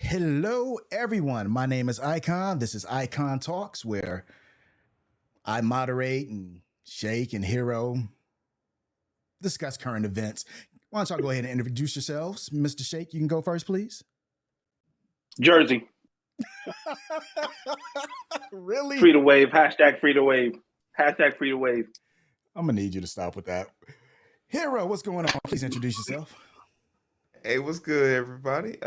Hello, everyone. My name is Icon. This is IconTalks, where I moderate and Shake and Hero discuss current events. Why don't y'all go ahead and introduce yourselves? Mr. Shake, you can go first, please. Jersey. Really? Free to wave. Hashtag free to wave. Hashtag free to wave. I'm going to need you to stop with that. Hero, what's going on? Please introduce yourself. Hey, what's good, everybody?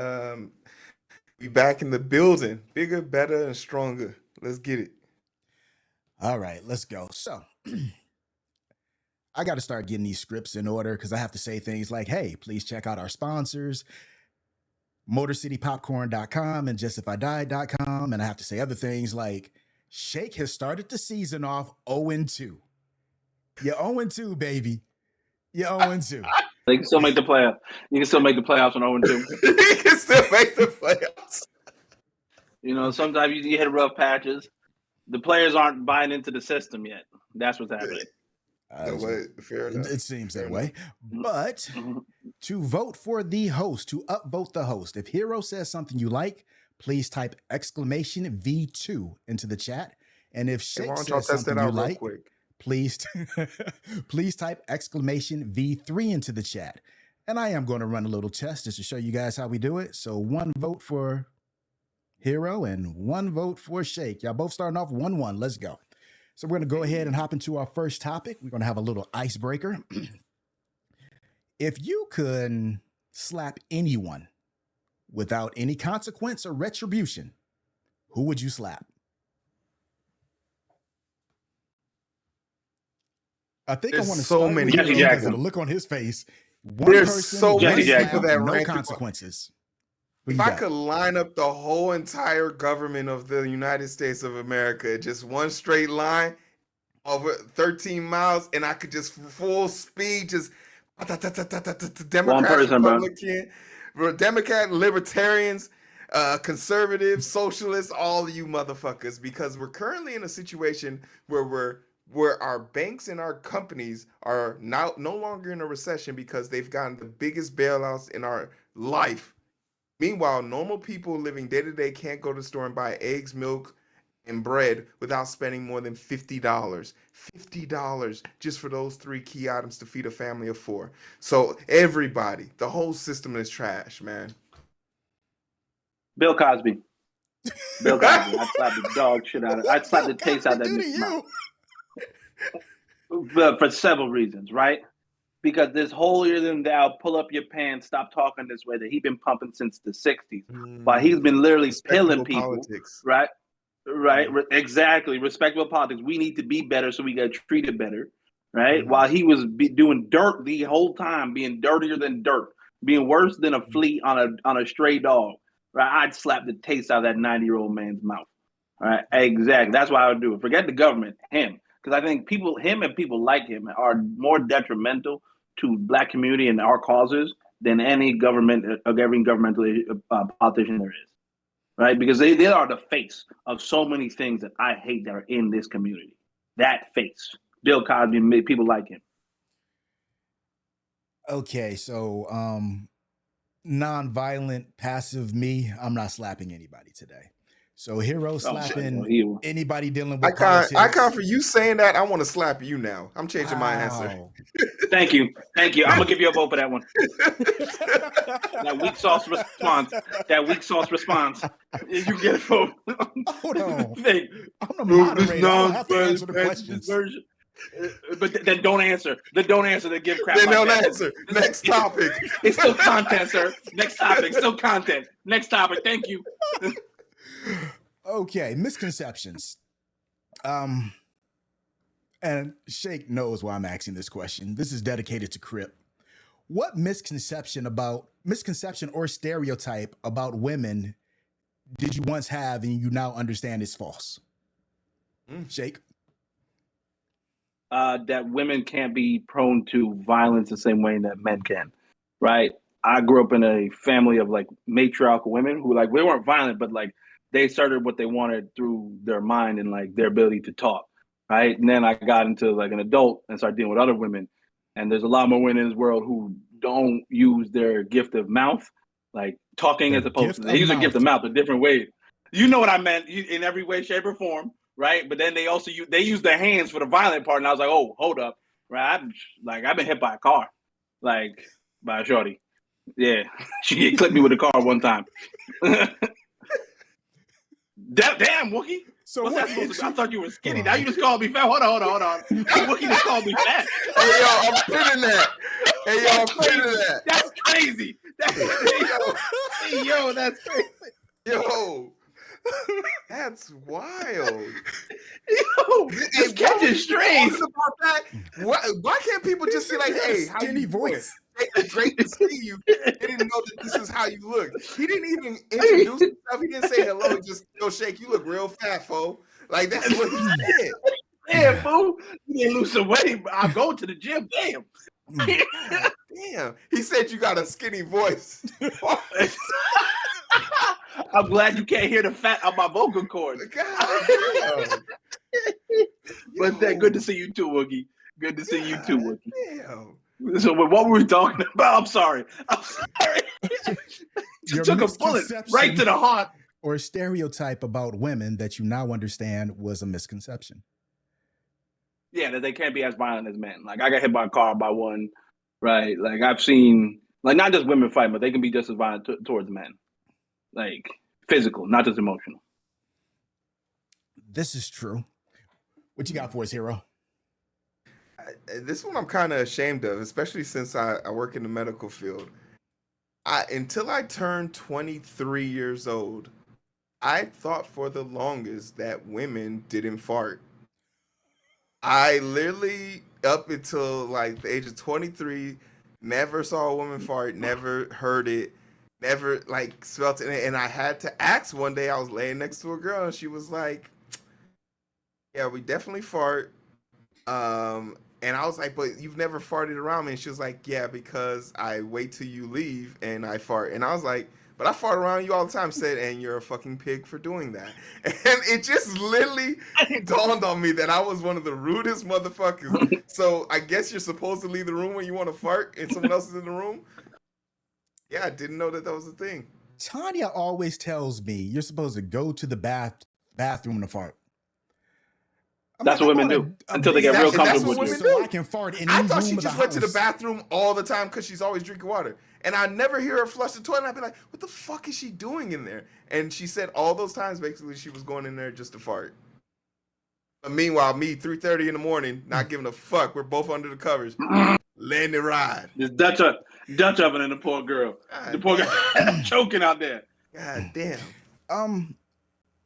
We back in the building, bigger, better, and stronger. Let's get it. All right, let's go. So, I got to start getting these scripts in order because I have to say things like, hey, please check out our sponsors, MotorCityPopcorn.com and JustIfIDie.com. And I have to say other things like, Shake has started the season off 0-2. You're 0-2, baby. You're 0-2. They can still make the playoffs. You can still make the playoffs on 0-2. You can still make the playoffs. You know, sometimes you hit rough patches. The players aren't buying into the system yet. That's what's happening. Fair enough. It seems that way. But to vote for the host, to upvote the host, if Hero says something you like, please type exclamation V2 into the chat. And if Shake says something you like, please type exclamation V3 into the chat. And I am going to run a little test just to show you guys how we do it. So 1 vote for Hero and 1 vote for Shake. Y'all both starting off 1-1. Let's go. So we're going to go ahead and hop into our first topic. We're going to have a little icebreaker. If you could slap anyone without any consequence or retribution, who would you slap? I think I want to so start many with Jesse Hero because Jackson. of the look on his face. One There's person, so one many slap, people that no rank- consequences. Who If you I got? could line up the whole entire government of the United States of America, just one straight line over 13 miles, and I could just full speed, just Democrats, person, bro. Republican, Democrat, Libertarians, conservatives, socialists, all of you motherfuckers, because we're currently in a situation where our banks and our companies are now no longer in a recession because they've gotten the biggest bailouts in our life. Meanwhile, normal people living day to day can't go to the store and buy eggs, milk, and bread without spending more than $50. $50 just for those 3 key items to feed a family of 4. So everybody, the whole system is trash, man. Bill Cosby. Bill Cosby. I'd slap the dog shit out of it. I'd slap the taste out of that nigga's mouth. But for several reasons, right? Because this holier than thou, pull up your pants, stop talking this way that he's been pumping since the 60s. While he's been literally pilling people. Politics. Right? Exactly. Respectable politics. We need to be better so we get treated better. Right? While he was doing dirt the whole time, being dirtier than dirt, being worse than a flea on a stray dog. Right? I'd slap the taste out of that 90-year-old man's mouth. Right? Exactly. That's why I would do it. Forget the government, him. Because I think him and people like him are more detrimental to Black community and our causes than any governmental politician there is. Right? Because they are the face of so many things that I hate that are in this community. That face. Bill Cosby made people like him. Okay, so non-violent, passive me, I'm not slapping anybody today. So Hero slapping anybody dealing with politics. Icon, for you saying that, I want to slap you now. I'm changing my answer. Thank you. I'm gonna give you a vote for that one. That weak sauce response. You get a vote. Hold on. I'm the moderator. I don't have to answer the questions. But then don't answer. Then give crap. Then don't answer. Next topic. It's still content, sir. Next topic. Still content. Next topic. Thank you. Okay, misconceptions. And Shake knows why I'm asking this question. This is dedicated to Crip. What misconception or stereotype about women did you once have and you now understand is false? Shake? That women can't be prone to violence the same way that men can, right? I grew up in a family of like matriarchal women who like, we weren't violent, but like they started what they wanted through their mind and like their ability to talk, right? And then I got into like an adult and started dealing with other women. And there's a lot more women in this world who don't use their gift of mouth like Talking as opposed to they use a gift of mouth a different way. You know what I meant in every way, shape, or form, right? But then they also use their hands for the violent part, and I was like, oh, hold up, right? I've been hit by a car, like by a shorty. Yeah, she clipped me with a car one time. Damn, Wookie. So what's that supposed to be? I thought you were skinny. Now you just called me fat. Hold on. Wookie just called me fat. Hey, yo, I'm feeling that. Hey, yo, I'm feeling that. That's crazy. Yo, that's crazy. Yo, that's wild. Yo, this catch is strange. Why can't people just be like, hey, how skinny you voice? It's great to see you. He didn't know that this is how you look. He didn't even introduce himself. He didn't say hello. Just, yo, Shake, you look real fat, fo. Like, that's what he said. Damn, fool. You didn't lose some weight, but I'm going to the gym. Damn. Damn. He said you got a skinny voice. I'm glad you can't hear the fat on my vocal cords. God, but good to see you too, Woogie. Good to see you too, Woogie. Damn. So what were we talking about? I'm sorry. You took a bullet right to the heart. Or a stereotype about women that you now understand was a misconception. Yeah, that they can't be as violent as men. Like I got hit by a car by one, right? Like I've seen, like not just women fight, but they can be just as violent towards men. Like physical, not just emotional. This is true. What you got for us, Hero? This one I'm kind of ashamed of, especially since I work in the medical field. Until I turned 23 years old, I thought for the longest that women didn't fart. I literally, up until like the age of 23, never saw a woman fart, never heard it, never like smelt it. And I had to ask one day, I was laying next to a girl and she was like, yeah, we definitely fart. And I was like, but you've never farted around me. And she was like, yeah, because I wait till you leave and I fart. And I was like, but I fart around you all the time. Said, and you're a fucking pig for doing that. And it just literally dawned on me that I was one of the rudest motherfuckers. So I guess you're supposed to leave the room when you want to fart and someone else is in the room. Yeah, I didn't know that was a thing. Tanya always tells me you're supposed to go to the bathroom to fart. That's what women do until they get real comfortable with you. So I can fart in any room of the house. I thought she just went to the bathroom all the time because she's always drinking water. And I never hear her flush the toilet. And I'd be like, what the fuck is she doing in there? And she said all those times, basically, she was going in there just to fart. But meanwhile, me, 3:30 in the morning, not giving a fuck. We're both under the covers. Letting it ride. This Dutch oven and the poor girl. God the poor girl choking out there. God damn.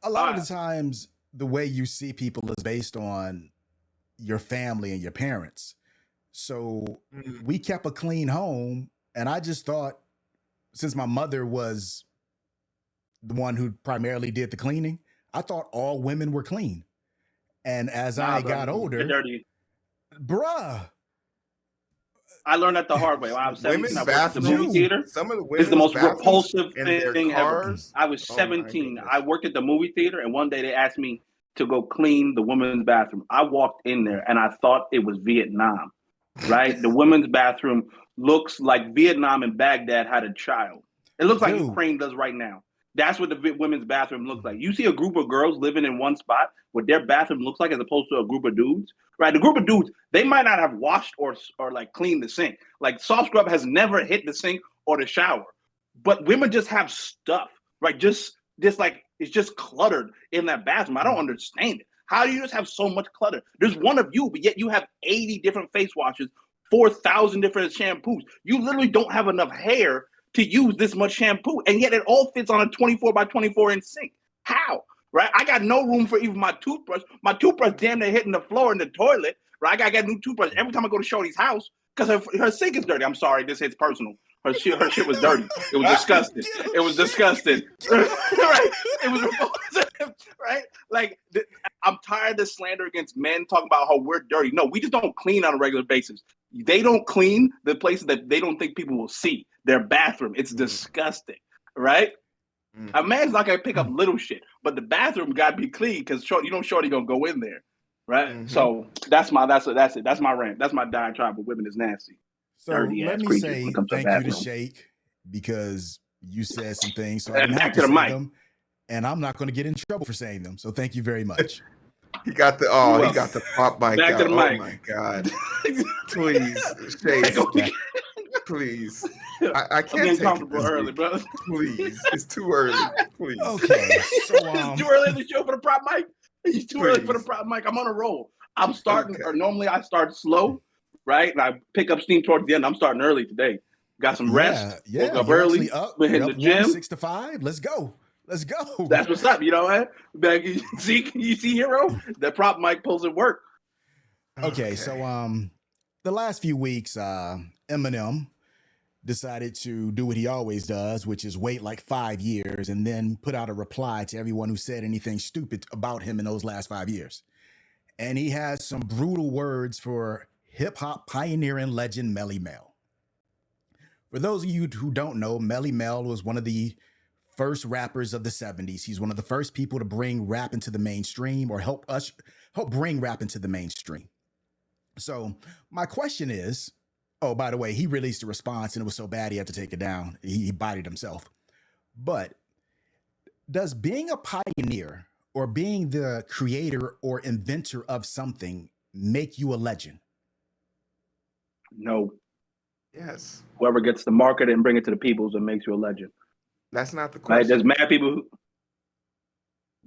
A lot of the times, the way you see people is based on your family and your parents. So we kept a clean home. And I just thought, since my mother was the one who primarily did the cleaning, I thought all women were clean. And as I got older, bruh. I learned that the hard way. When I was 17, I worked at the movie theater. Some of the it's the most repulsive thing ever. I was 17. I worked at the movie theater, and one day they asked me to go clean the women's bathroom. I walked in there, and I thought it was Vietnam, right? The women's bathroom looks like Vietnam and Baghdad had a child. It looks like Ukraine does right now. That's what the women's bathroom looks like. You see a group of girls living in one spot, what their bathroom looks like as opposed to a group of dudes, right? The group of dudes, they might not have washed or like cleaned the sink. Like soft scrub has never hit the sink or the shower. But women just have stuff, right? Just like it's just cluttered in that bathroom. I don't understand it. How do you just have so much clutter? There's one of you, but yet you have 80 different face washes, 4,000 different shampoos. You literally don't have enough hair to use this much shampoo, and yet it all fits on a 24 by 24 inch sink. How? Right? I got no room for even my toothbrush. My toothbrush damn near hitting the floor in the toilet. Right? I gotta get a new toothbrush every time I go to Shorty's house because her sink is dirty. I'm sorry, this hits personal. Her shit was dirty. It was disgusting. It was disgusting. Right? It was repulsive. Right? Like I'm tired of the slander against men talking about how we're dirty. No, we just don't clean on a regular basis. They don't clean the places that they don't think people will see. Their bathroom. It's disgusting. Right? A man's not gonna pick up little shit, but the bathroom gotta be clean because Shorty gonna go in there. Right? So that's it. That's my rant. That's my diatribe with women is nasty. So let me say thank you to Shake because You said some things, so I didn't have Back to to the say mic. them, and I'm not going to get in trouble for saying them. So thank you very much. He got the Who he else? got the pop mic Back to out. the Oh mic. my god! Please, Like, Chase, okay. please. I I'm can't getting take it comfortable this early, week. bro. Please, it's too early. Please, Okay, so It's too early in the show for the prop mic. It's too early for the Please. prop mic. I'm on a roll. I'm starting, Okay. or normally I start slow, right? And I pick up steam towards the end. I'm starting early today. Got some rest. Woke up you're early. actually up. Been You're hitting up the gym. 6 to 5. Let's go. Let's go. That's what's up. You know what? Like, you see, hero. The prop mic pulls at work. Okay, so the last few weeks, Eminem decided to do what he always does, which is wait like 5 years and then put out a reply to everyone who said anything stupid about him in those last 5 years. And he has some brutal words for hip hop pioneer and legend Melly Mel. For those of you who don't know, Melly Mel was one of the first rappers of the 70s. He's one of the first people to bring rap into the mainstream, or help bring rap into the mainstream. So my question is, oh, by the way, he released a response and it was so bad he had to take it down. He bodied himself. But does being a pioneer or being the creator or inventor of something make you a legend? No. Yes. Whoever gets to market it and bring it to the people is what makes you a legend. That's not the Right? question. There's mad people who,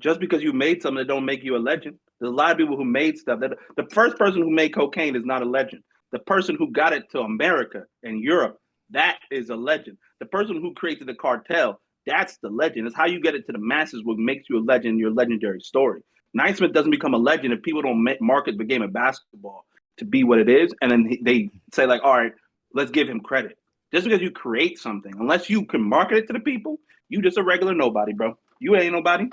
just because you made something, that don't make you a legend. There's a lot of people who made stuff that the first person who made cocaine is not a legend. The person who got it to America and Europe, that is a legend. The person who created the cartel, that's the legend. It's how you get it to the masses what makes you a legend, your legendary story. Naismith doesn't become a legend if people don't market the game of basketball to be what it is, and then they say like, all right, let's give him credit. Just because you create something, unless you can market it to the people, you just a regular nobody, bro. You ain't nobody.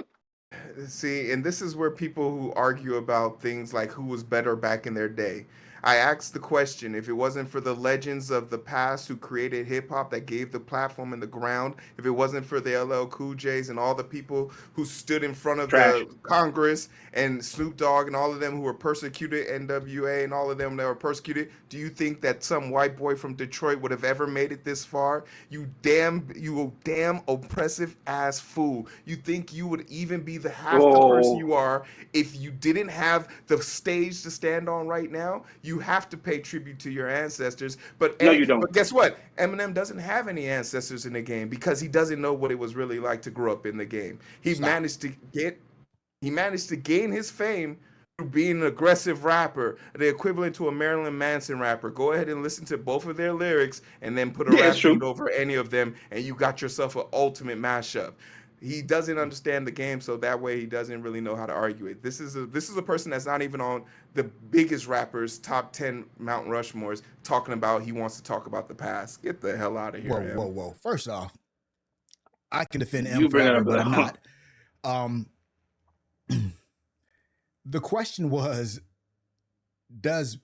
See, and this is where people who argue about things like who was better back in their day. I asked the question, if it wasn't for the legends of the past who created hip hop that gave the platform and the ground, if it wasn't for the LL Cool J's and all the people who stood in front of Trash. the Congress and Snoop Dogg and all of them who were persecuted, NWA and all of them that were persecuted, do you think that some white boy from Detroit would have ever made it this far? You damn oppressive ass fool. You think you would even be the half the person you are if you didn't have the stage to stand on right now? You have to pay tribute to your ancestors. But No, you don't. But guess what? Eminem doesn't have any ancestors in the game because he doesn't know what it was really like to grow up in the game. He managed to gain his fame through being an aggressive rapper, the equivalent to a Marilyn Manson rapper. Go ahead and listen to both of their lyrics and then put a rap beat over any of them, and you got yourself an ultimate mashup. He doesn't understand the game, so that way he doesn't really know how to argue it. This is a person that's not even on the biggest rappers, top 10 Mount Rushmores, talking about he wants to talk about the past. Get the hell out of here. Whoa. First off, I can defend M forever, but I'm not. The question was, does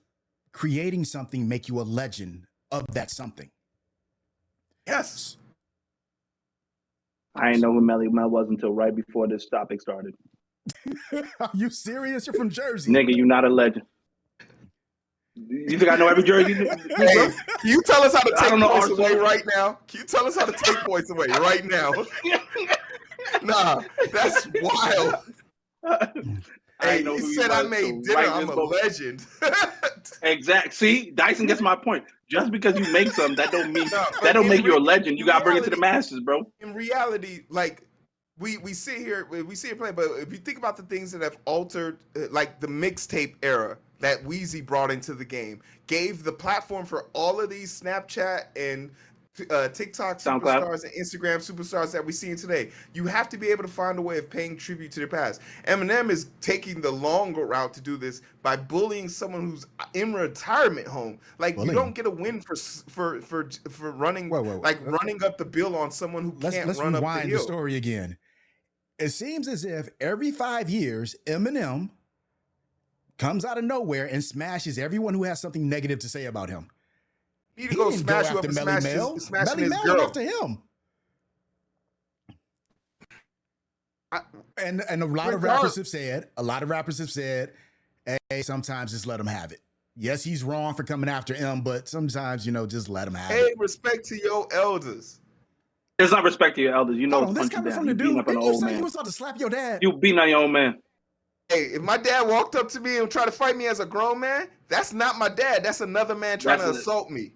creating something make you a legend of that something? Yes. I didn't know who Melly Mel was until right before this topic started. Are you serious? You're from Jersey. Nigga, you not a legend. You think I know every Jersey? Hey, can you tell us how to take points away right now? Can you tell us how to take points away right now? Nah, that's wild. Hey, he said I made dinner. I'm a legend. Exactly. See, Dyson gets my point. Just because you make something, that don't mean that don't make you a legend. You gotta bring it to the masses, bro. In reality, like we sit here play, but if you think about the things that have altered, like the mixtape era that Wheezy brought into the game, gave the platform for all of these Snapchat and TikTok superstars and Instagram superstars that we're seeing today. You have to be able to find a way of paying tribute to their past. Eminem is taking the longer route to do this by bullying someone who's in retirement home. Like you don't get a win for running running up the bill on someone who can't run up the hill. Let's rewind the story again. It seems as if every 5 years Eminem comes out of nowhere and smashes everyone who has something negative to say about him. He didn't go smash you up and smash his Mel girl. went after him. And a lot of rappers have said, hey, sometimes just let him have it. Yes, he's wrong for coming after him, but sometimes, just let him have it. Hey, respect to your elders. There's not respect to your elders. You know, Hold on, this punch you coming down. from the You beating dude. up on Didn't an you old say man. you was about to slap your dad? You beating on your old man. Hey, if my dad walked up to me and tried to fight me as a grown man, that's not my dad. That's another man trying to assault me.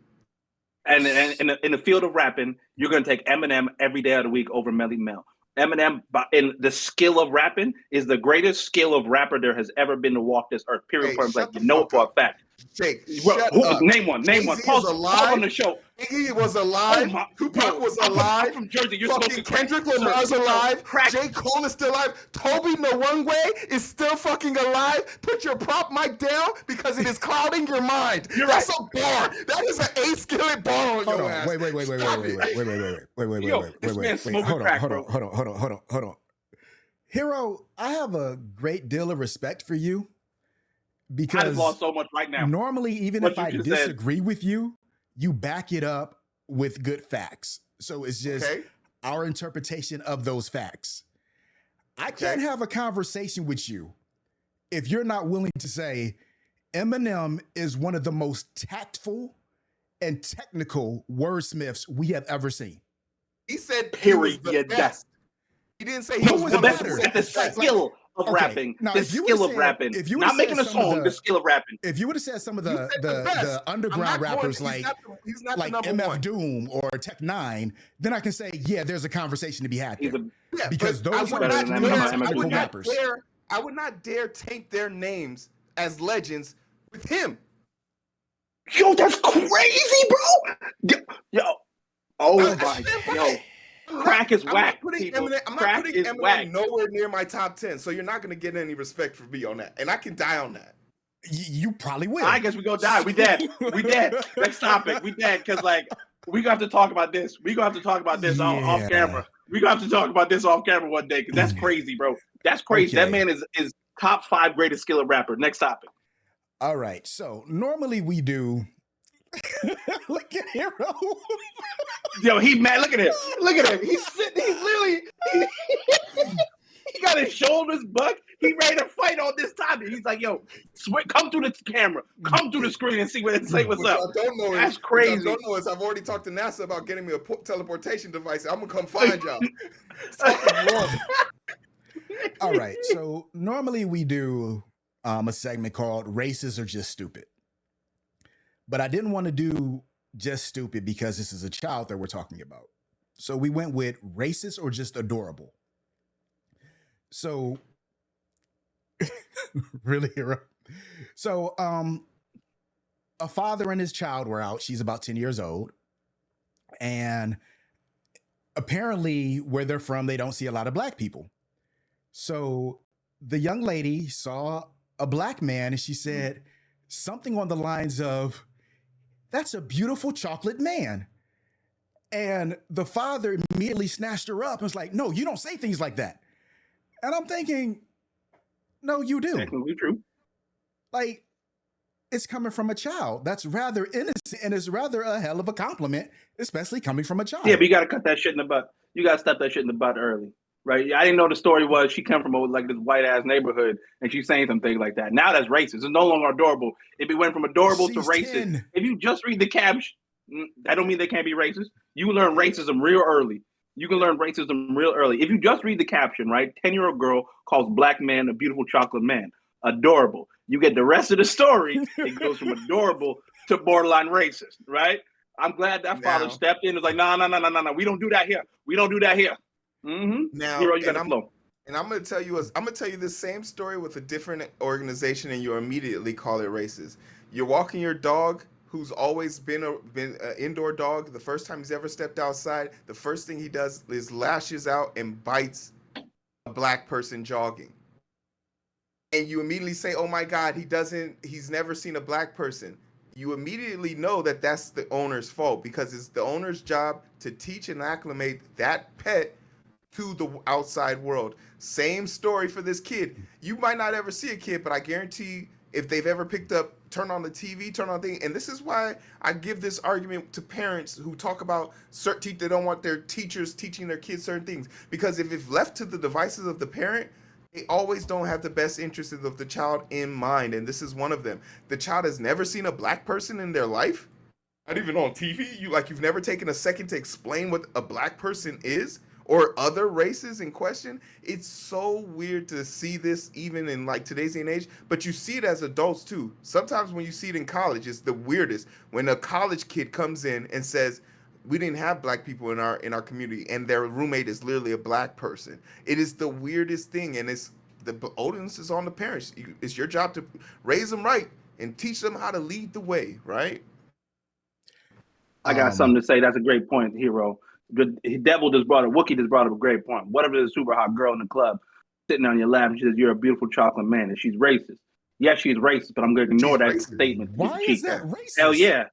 And in the field of rapping, you're gonna take Eminem every day of the week over Melly Mel. Eminem, in the skill of rapping, is the greatest skill of rapper there has ever been to walk this earth. Period. Hey, Point blank. shut You know it the for fuck a fact. Jake, shut up. Name one. Name one. Jay-Z Pause, is pause on alive. the show. Iggy was alive. Oh my- Tupac yo, was I'm alive. from Jersey. You're Fucking supposed to crack. Kendrick Lamar's Sir, alive. crack. J. Cole is still alive. Toby Nwangwe is still fucking alive. Put your prop mic down because it is clouding your mind. You're That's right. a bar. That is an 8-skillet bar on Hold your on. ass. Wait. Yo, this man's smoking crack, bro. Hold on. Hero, I have a great deal of respect for you I because just lost so much right now. normally, even What if you I just said. disagree with you, you back it up with good facts. So it's just Okay. our interpretation of those facts. I can't have a conversation with you if you're not willing to say Eminem is one of the most tactful and technical wordsmiths we have ever seen. He said he was the Period. best. He didn't say he Who was was The one best of better? the at the best. skill of Okay, rapping. now, The if you skill would've of said- rapping. if you would've Not making said a some of song, the skill of rapping. If you would have said some of You the said the best. the I'm underground not going- rappers he's not like the number MF one. Doom or Tech Nine, then I can say, yeah, there's a conversation to be had He's there. a Yeah, Because but those I are would not technical dare- technical rappers. I would not dare taint their names as legends with him. yo, that's crazy, bro. Yo, oh That's my, damn yo, right. crack is whack, I'm people. not Crack putting is Eminem whack. nowhere near my top 10, so you're not going to get any respect from me on that, and I can die on that. You probably will. I guess we gonna die. We dead. We dead. Next topic. We dead because like we gonna have to talk about this. We gonna have to talk about this off Yeah. camera. We gonna have to talk about this off camera one day because that's crazy, bro. That's crazy. Okay. That man is top 5 greatest skilled rapper. Next topic. All right. So normally we do. Look at Hero. Yo, he mad. Look at him. Look at him. He's sitting. He's literally. He got his shoulders bucked. He ready to fight on this topic. He's like, yo, come through the camera. Come through the screen and see what it say. What's What up? y'all don't know That's is, crazy. What y'all don't know is I've already talked to NASA about getting me a teleportation device. I'm gonna come find y'all. Something's wrong. All right. So normally we do a segment called Races Are Just Stupid. But I didn't want to do just stupid because this is a child that we're talking about. So we went with racist or just adorable. So really, Hero. So a father and his child were out. She's about 10 years old. And apparently where they're from, they don't see a lot of black people. So the young lady saw a black man and she said something on the lines of, "That's a beautiful chocolate man." And the father immediately snatched her up and was like, "No, you don't say things like that." And I'm thinking, no, you do. Technically true. Like, it's coming from a child. That's rather innocent and it's rather a hell of a compliment, especially coming from a child. Yeah, but you gotta cut that shit in the butt. You gotta step that shit in the butt early. Right? I didn't know the story was she come from like this white ass neighborhood and she's saying some things like that. Now that's racist. It's no longer adorable. It went from adorable to She's racist. 10. If you just read the caption, that don't mean they can't be racist. You learn racism real early. You can learn racism real early. If you just read the caption, right? 10-year-old girl calls black man a beautiful chocolate man. Adorable. You get the rest of the story. It goes from adorable to borderline racist, right? I'm glad that father stepped in and was like, no. We don't do that here. We don't do that here. Mm-hmm. Now, Hero, you got to flow. And I'm gonna tell you this same story with a different organization, and you immediately call it racist. You're walking your dog, who's always been an indoor dog. The first time he's ever stepped outside, the first thing he does is lashes out and bites a black person jogging. And you immediately say, "Oh my God, he's never seen a black person." You immediately know that that's the owner's fault because it's the owner's job to teach and acclimate that pet to the outside world. Same story for this kid. You might not ever see a kid, but I guarantee if they've ever turn on the TV, turn on thing, and this is why I give this argument to parents who talk about they don't want their teachers teaching their kids certain things, because if it's left to the devices of the parent, they always don't have the best interests of the child in mind, and this is one of them. The child has never seen a black person in their life. Not even on TV. You've never taken a second to explain what a black person is or other races in question. It's so weird to see this even in like today's day and age, but you see it as adults too. Sometimes when you see it in college, it's the weirdest when a college kid comes in and says, we didn't have black people in our community, and their roommate is literally a black person. It is the weirdest thing, and it's the onus is on the parents. It's your job to raise them right and teach them how to lead the way, right? I got something to say. That's a great point, Hero. Wookie just brought up a great point. What if there's a super hot girl in the club sitting on your lap and she says, "You're a beautiful chocolate man," and she's racist? Yes, she's racist, but I'm going to ignore that statement. Why is that racist? Hell yeah,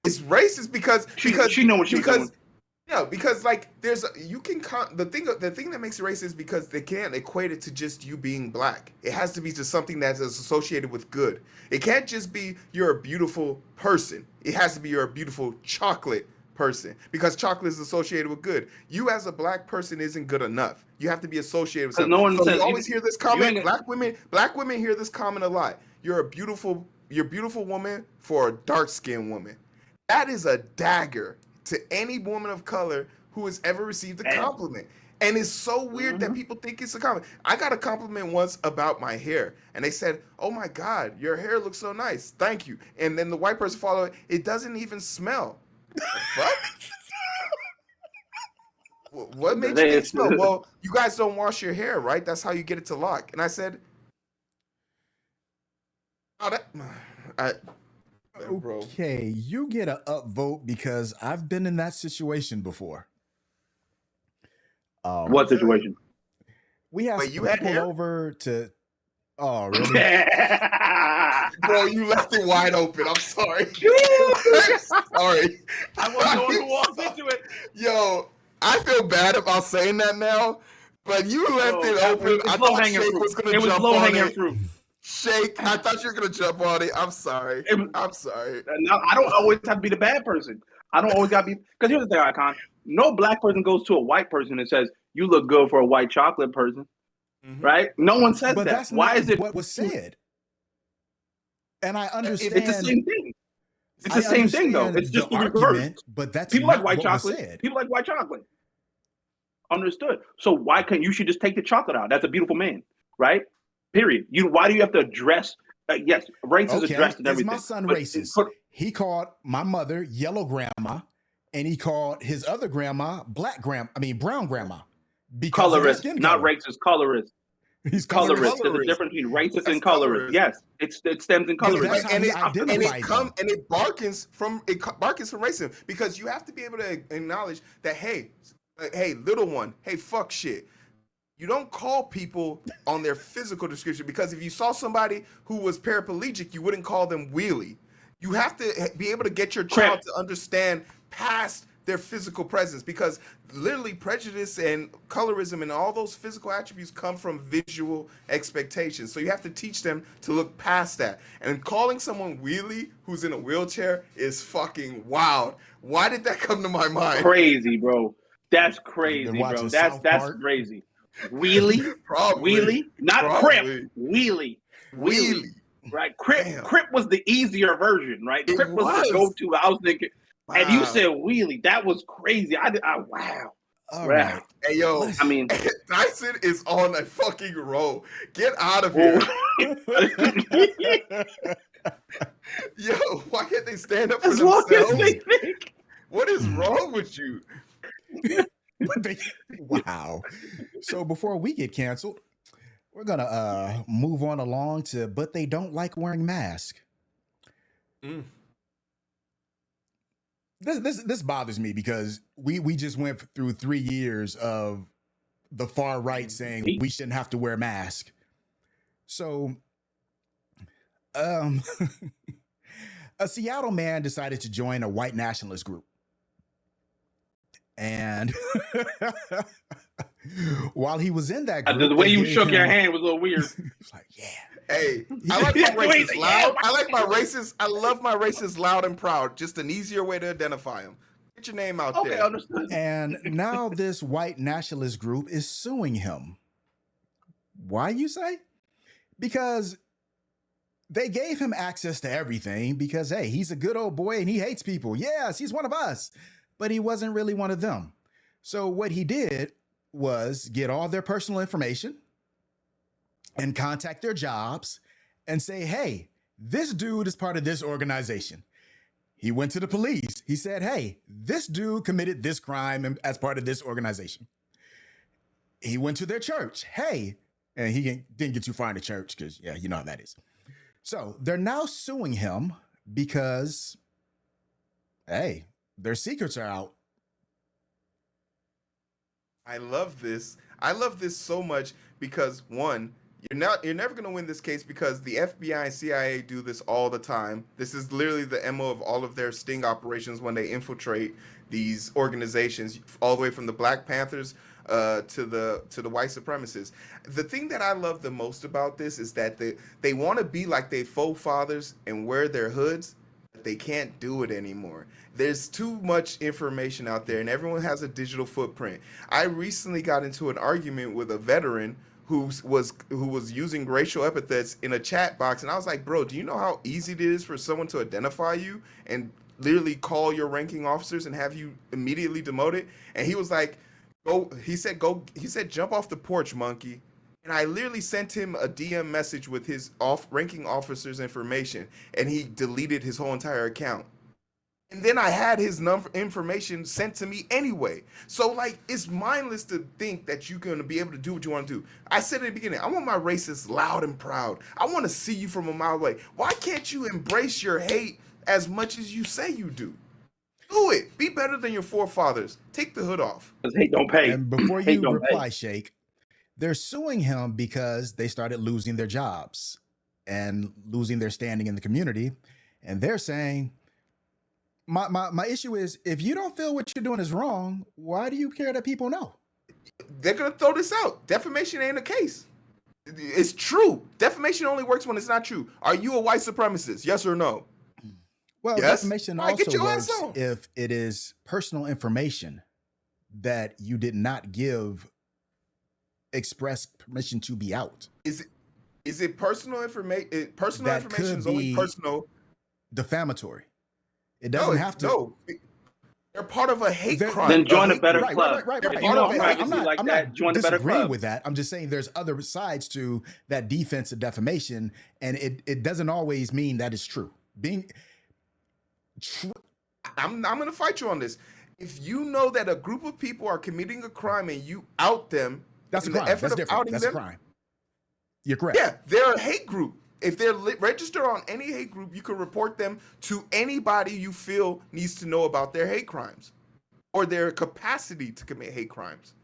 it's racist because she know what she was doing. Yeah, because like the thing that makes it racist is because they can't equate it to just you being black. It has to be just something that's associated with good. It can't just be you're a beautiful person. It has to be you're a beautiful chocolate person because chocolate is associated with good. You as a black person isn't good enough. You have to be associated with something. No one so says, you always hear this comment. Black women hear this comment a lot. You're a beautiful woman for a dark-skinned woman. That is a dagger to any woman of color who has ever received a compliment. And it's so weird that people think it's a compliment. I got a compliment once about my hair, and they said, "Oh my God, your hair looks so nice. Thank you." And then the white person followed, "It doesn't even smell." The fuck? What made you think it smell? Well, you guys don't wash your hair, right? That's how you get it to lock. And I said, bro. Okay, you get an upvote because I've been in that situation before. What situation? We have people over to. Oh, really? Bro, you left it wide open. I'm sorry. Sorry. I was the one who walked into it. Yo, I feel bad about saying that now, but you left it open. I thought Shake was going to jump on it. Fruit. Shake, I thought you were going to jump on it. I'm sorry. I'm sorry. Now, I don't always have to be the bad person. I don't always got to be. Because here's the thing, Icon. No black person goes to a white person and says, "You look good for a white chocolate person." Mm-hmm. Right? No one says that. That's why not is it what was said? And I understand. It's the same thing. It's the same thing, though. It's just the argument, but that's people like white chocolate. People like white chocolate. Understood. So why can't you should just take the chocolate out? That's a beautiful man, right? Period. Why do you have to address? Yes, race is addressed and everything. My son racist. He called my mother yellow grandma, and he called his other grandma brown grandma. Colorist, not racist. Colorist. He's colorist. There's a difference between racist and colorist. Yes, it stems in colorism. And it barkens from racism because you have to be able to acknowledge that hey, little one, hey, fuck shit. You don't call people on their physical description because if you saw somebody who was paraplegic, you wouldn't call them wheelie. You have to be able to get your child to understand past their physical presence because literally prejudice and colorism and all those physical attributes come from visual expectations. So you have to teach them to look past that. And calling someone wheelie who's in a wheelchair is fucking wild. Why did that come to my mind? Crazy, bro. That's crazy, bro. That's crazy. Wheelie? Wheelie? Not Crip. Wheelie. Right? Crip was the easier version, right? Crip was the go-to. I was thinking, and you said wheelie. That was crazy. Wow. All right. Hey, yo. I mean, Dyson is on a fucking roll. Get out of here. Yo, why can't they stand up for themselves? What is wrong with you? Wow. So before we get canceled, we're gonna move on along to but they don't like wearing masks. This bothers me because we just went through 3 years of the far right saying we shouldn't have to wear masks. So a Seattle man decided to join a white nationalist group. And while he was in that group, the way you shook your hand was a little weird. It's like, yeah. Hey, I like my racist loud. I like my racist. I love my racist loud and proud. Just an easier way to identify them. Get your name out there. Okay, understood. And now this white nationalist group is suing him. Why, you say? Because they gave him access to everything because, hey, he's a good old boy and he hates people. Yes, he's one of us, but he wasn't really one of them. So what he did was get all their personal information and contact their jobs and say, hey, this dude is part of this organization. He went to the police. He said, hey, this dude committed this crime as part of this organization. He went to their church. Hey, and he didn't get too far in the church because, yeah, you know how that is. So they're now suing him because, hey, their secrets are out. I love this. I love this so much because, one, you're never going to win this case because the FBI and CIA do this all the time. This is literally the MO of all of their sting operations when they infiltrate these organizations, all the way from the Black Panthers to the white supremacists. The thing that I love the most about this is that they want to be like they faux fathers and wear their hoods, but they can't do it anymore. There's too much information out there and everyone has a digital footprint. I recently got into an argument with a veteran who was using racial epithets in a chat box, and I was like, bro, do you know how easy it is for someone to identify you and literally call your ranking officers and have you immediately demoted? And he was like, he said, jump off the porch, monkey. And I literally sent him a DM message with his ranking officer's information, and he deleted his whole entire account. And then I had his information sent to me anyway. So, like, it's mindless to think that you're going to be able to do what you want to do. I said at the beginning, I want my racists loud and proud. I want to see you from a mile away. Why can't you embrace your hate as much as you say you do? Do it. Be better than your forefathers. Take the hood off. Because hate don't pay. And before you reply, Shake, they're suing him because they started losing their jobs and losing their standing in the community. And they're saying, my issue is, if you don't feel what you're doing is wrong, why do you care that people know? They're going to throw this out. Defamation ain't a case. It's true. Defamation only works when it's not true. Are you a white supremacist? Yes or no? Well, yes? defamation also works if it is personal information that you did not give express permission to be out. Is it personal information? Personal information is only personal. Defamatory. It doesn't have to. No, they're part of a hate crime. Then join a better club. Right. If you want privacy like that, join a better club. With that. I'm just saying there's other sides to that defense of defamation, and it doesn't always mean that it's true. I'm going to fight you on this. If you know that a group of people are committing a crime and you out them, that's a crime. That's different. That's a crime. You're correct. Yeah, they're a hate group. If they're registered on any hate group, you can report them to anybody you feel needs to know about their hate crimes or their capacity to commit hate crimes.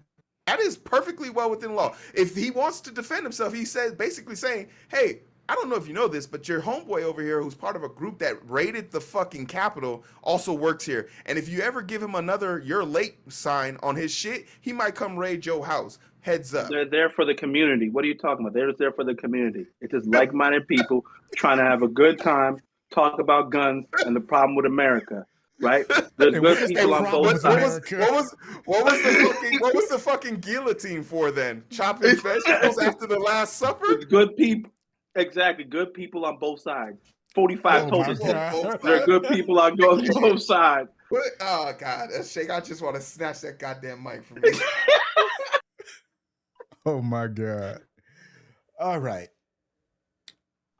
That is perfectly well within law. If he wants to defend himself, he says, basically saying, hey, I don't know if you know this, but your homeboy over here who's part of a group that raided the fucking Capitol also works here. And if you ever give him another "you're late" sign on his shit, he might come raid your house. Heads up. They're there for the community. What are you talking about? They're just there for the community. It's just like-minded people trying to have a good time, talk about guns and the problem with America, right? There's good people on both sides. What was the fucking guillotine for then? Chopping vegetables after the Last Supper? It's good people. Exactly. Good people on both sides. 45 told us that. There are good people on both sides. Oh, God. Shake, I just want to snatch that goddamn mic from me. Oh my God. All right.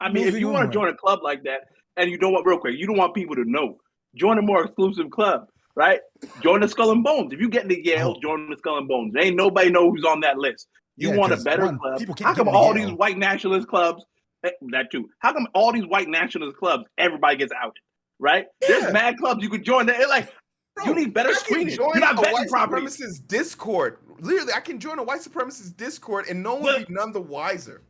I mean, if you want to join a club like that, and you don't want, real quick, you don't want people to know, join a more exclusive club, right? Join the Skull and Bones. If you get into Yale, join the Skull and Bones. Ain't nobody know who's on that list. You want a better club. How come all these white nationalist clubs, that too, how come all these white nationalist clubs, everybody gets outed, right? Yeah. There's mad clubs you could join. They're like, bro, you need better screening. You're not vetting properly. Discord. Literally, I can join a white supremacist Discord and no one will be none the wiser.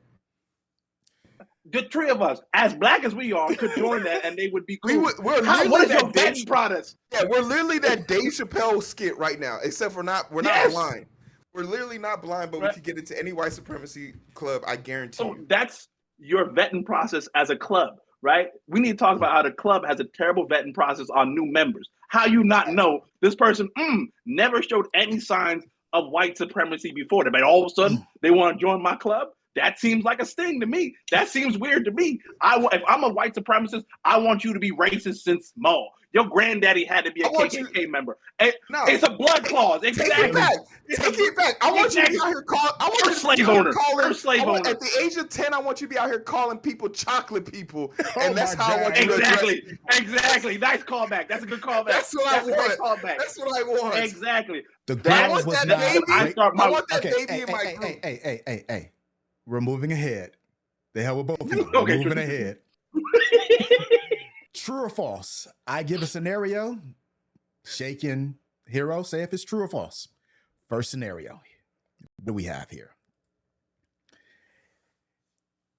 The three of us, as black as we are, could join that and they would be cool. What is your vetting process? Yeah, we're literally that Dave Chappelle skit right now, except we're not blind. We're literally not blind, but we could get into any white supremacy club, I guarantee you. That's your vetting process as a club, right? We need to talk about how the club has a terrible vetting process on new members. How you not know this person never showed any signs of white supremacy before them, but all of a sudden they want to join my club? That seems like a sting to me. That seems weird to me. If I'm a white supremacist, I want you to be racist since small. Your granddaddy had to be a KKK member. It's a blood clause. Exactly. Take it back. Take it back. I want you to be out here calling. I want you to be out here calling. At the age of 10, I want you to be out here calling people chocolate people, and that's how I want you to address it. Exactly. Nice callback. That's a good callback. That's what I want. That's what I want. Exactly. The girl was not. I want that baby in my group. Hey. We're moving ahead. The hell with both of you. We're moving ahead. True or false? I give a scenario. Shake and Hero say if it's true or false. First scenario. What do we have here?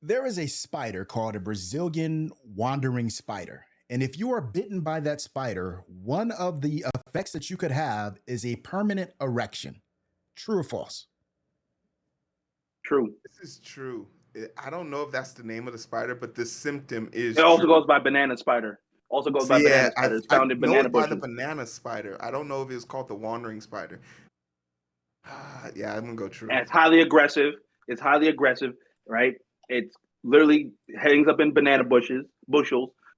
There is a spider called a Brazilian wandering spider. And if you are bitten by that spider, one of the effects that you could have is a permanent erection. True or false? True. This is true. I don't know if that's the name of the spider, but the symptom is. It also goes by banana spider. Banana spider. It's found in banana bushes. By the banana spider. I don't know if it's called the wandering spider. Yeah, I'm gonna go true. And it's highly aggressive. Right? It's literally hangs up in banana bushels.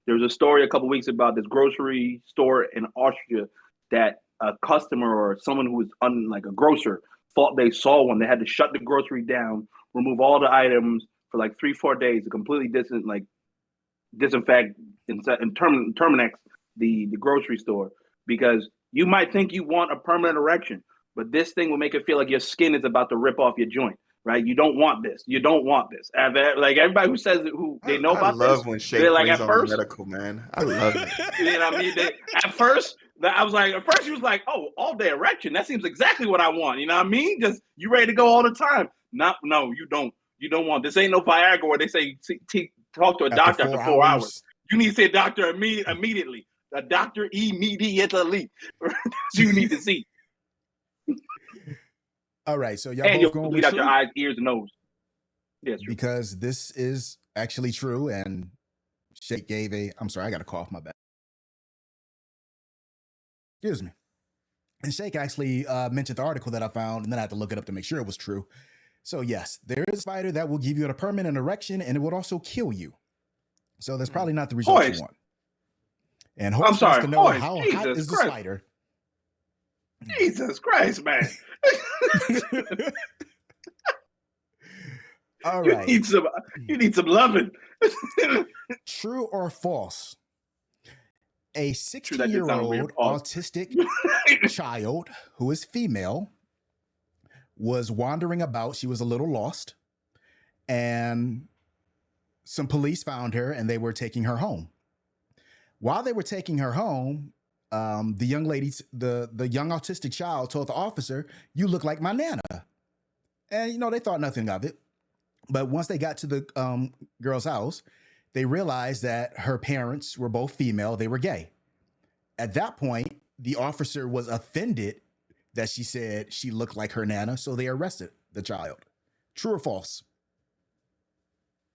There was a story a couple weeks about this grocery store in Austria that a customer or someone who was like a grocer thought they saw one. They had to shut the grocery down, remove all the items for like 3-4 days to completely disinfect and Terminex the grocery store, because you might think you want a permanent erection, but this thing will make it feel like your skin is about to rip off your joint. Right? You don't want this. Like everybody who says it, who they know about this. I love when Shake like at first medical, man. I love it. You know what I mean? At first he was like, "Oh, all day erection. That seems exactly what I want." You know what I mean? Just you ready to go all the time. No, you don't. You don't want this. Ain't no Viagra where they say talk to a doctor after 4 hours. You need to see a doctor immediately. A doctor immediately. You need to see. All right, so y'all and both going bleed out your eyes, ears, and nose. Yes, because this is actually true. And Shake gave I'm sorry, I got a cough. My bad. Excuse me. And Shake actually mentioned the article that I found, and then I had to look it up to make sure it was true. So yes, there is a spider that will give you a permanent erection, and it would also kill you. So that's probably not the result you want. And Hoist wants to know how hot is the spider. Jesus Christ, man. All right. You need some loving. True or false? A 16-year-old autistic child who is female was wandering about. She was a little lost, and some police found her, and they were taking her home. While they were taking her home, the young autistic child told the officer, "You look like my nana." And, they thought nothing of it. But once they got to the girl's house, they realized that her parents were both female. They were gay. At that point, the officer was offended that she said she looked like her nana, so they arrested the child. True or false?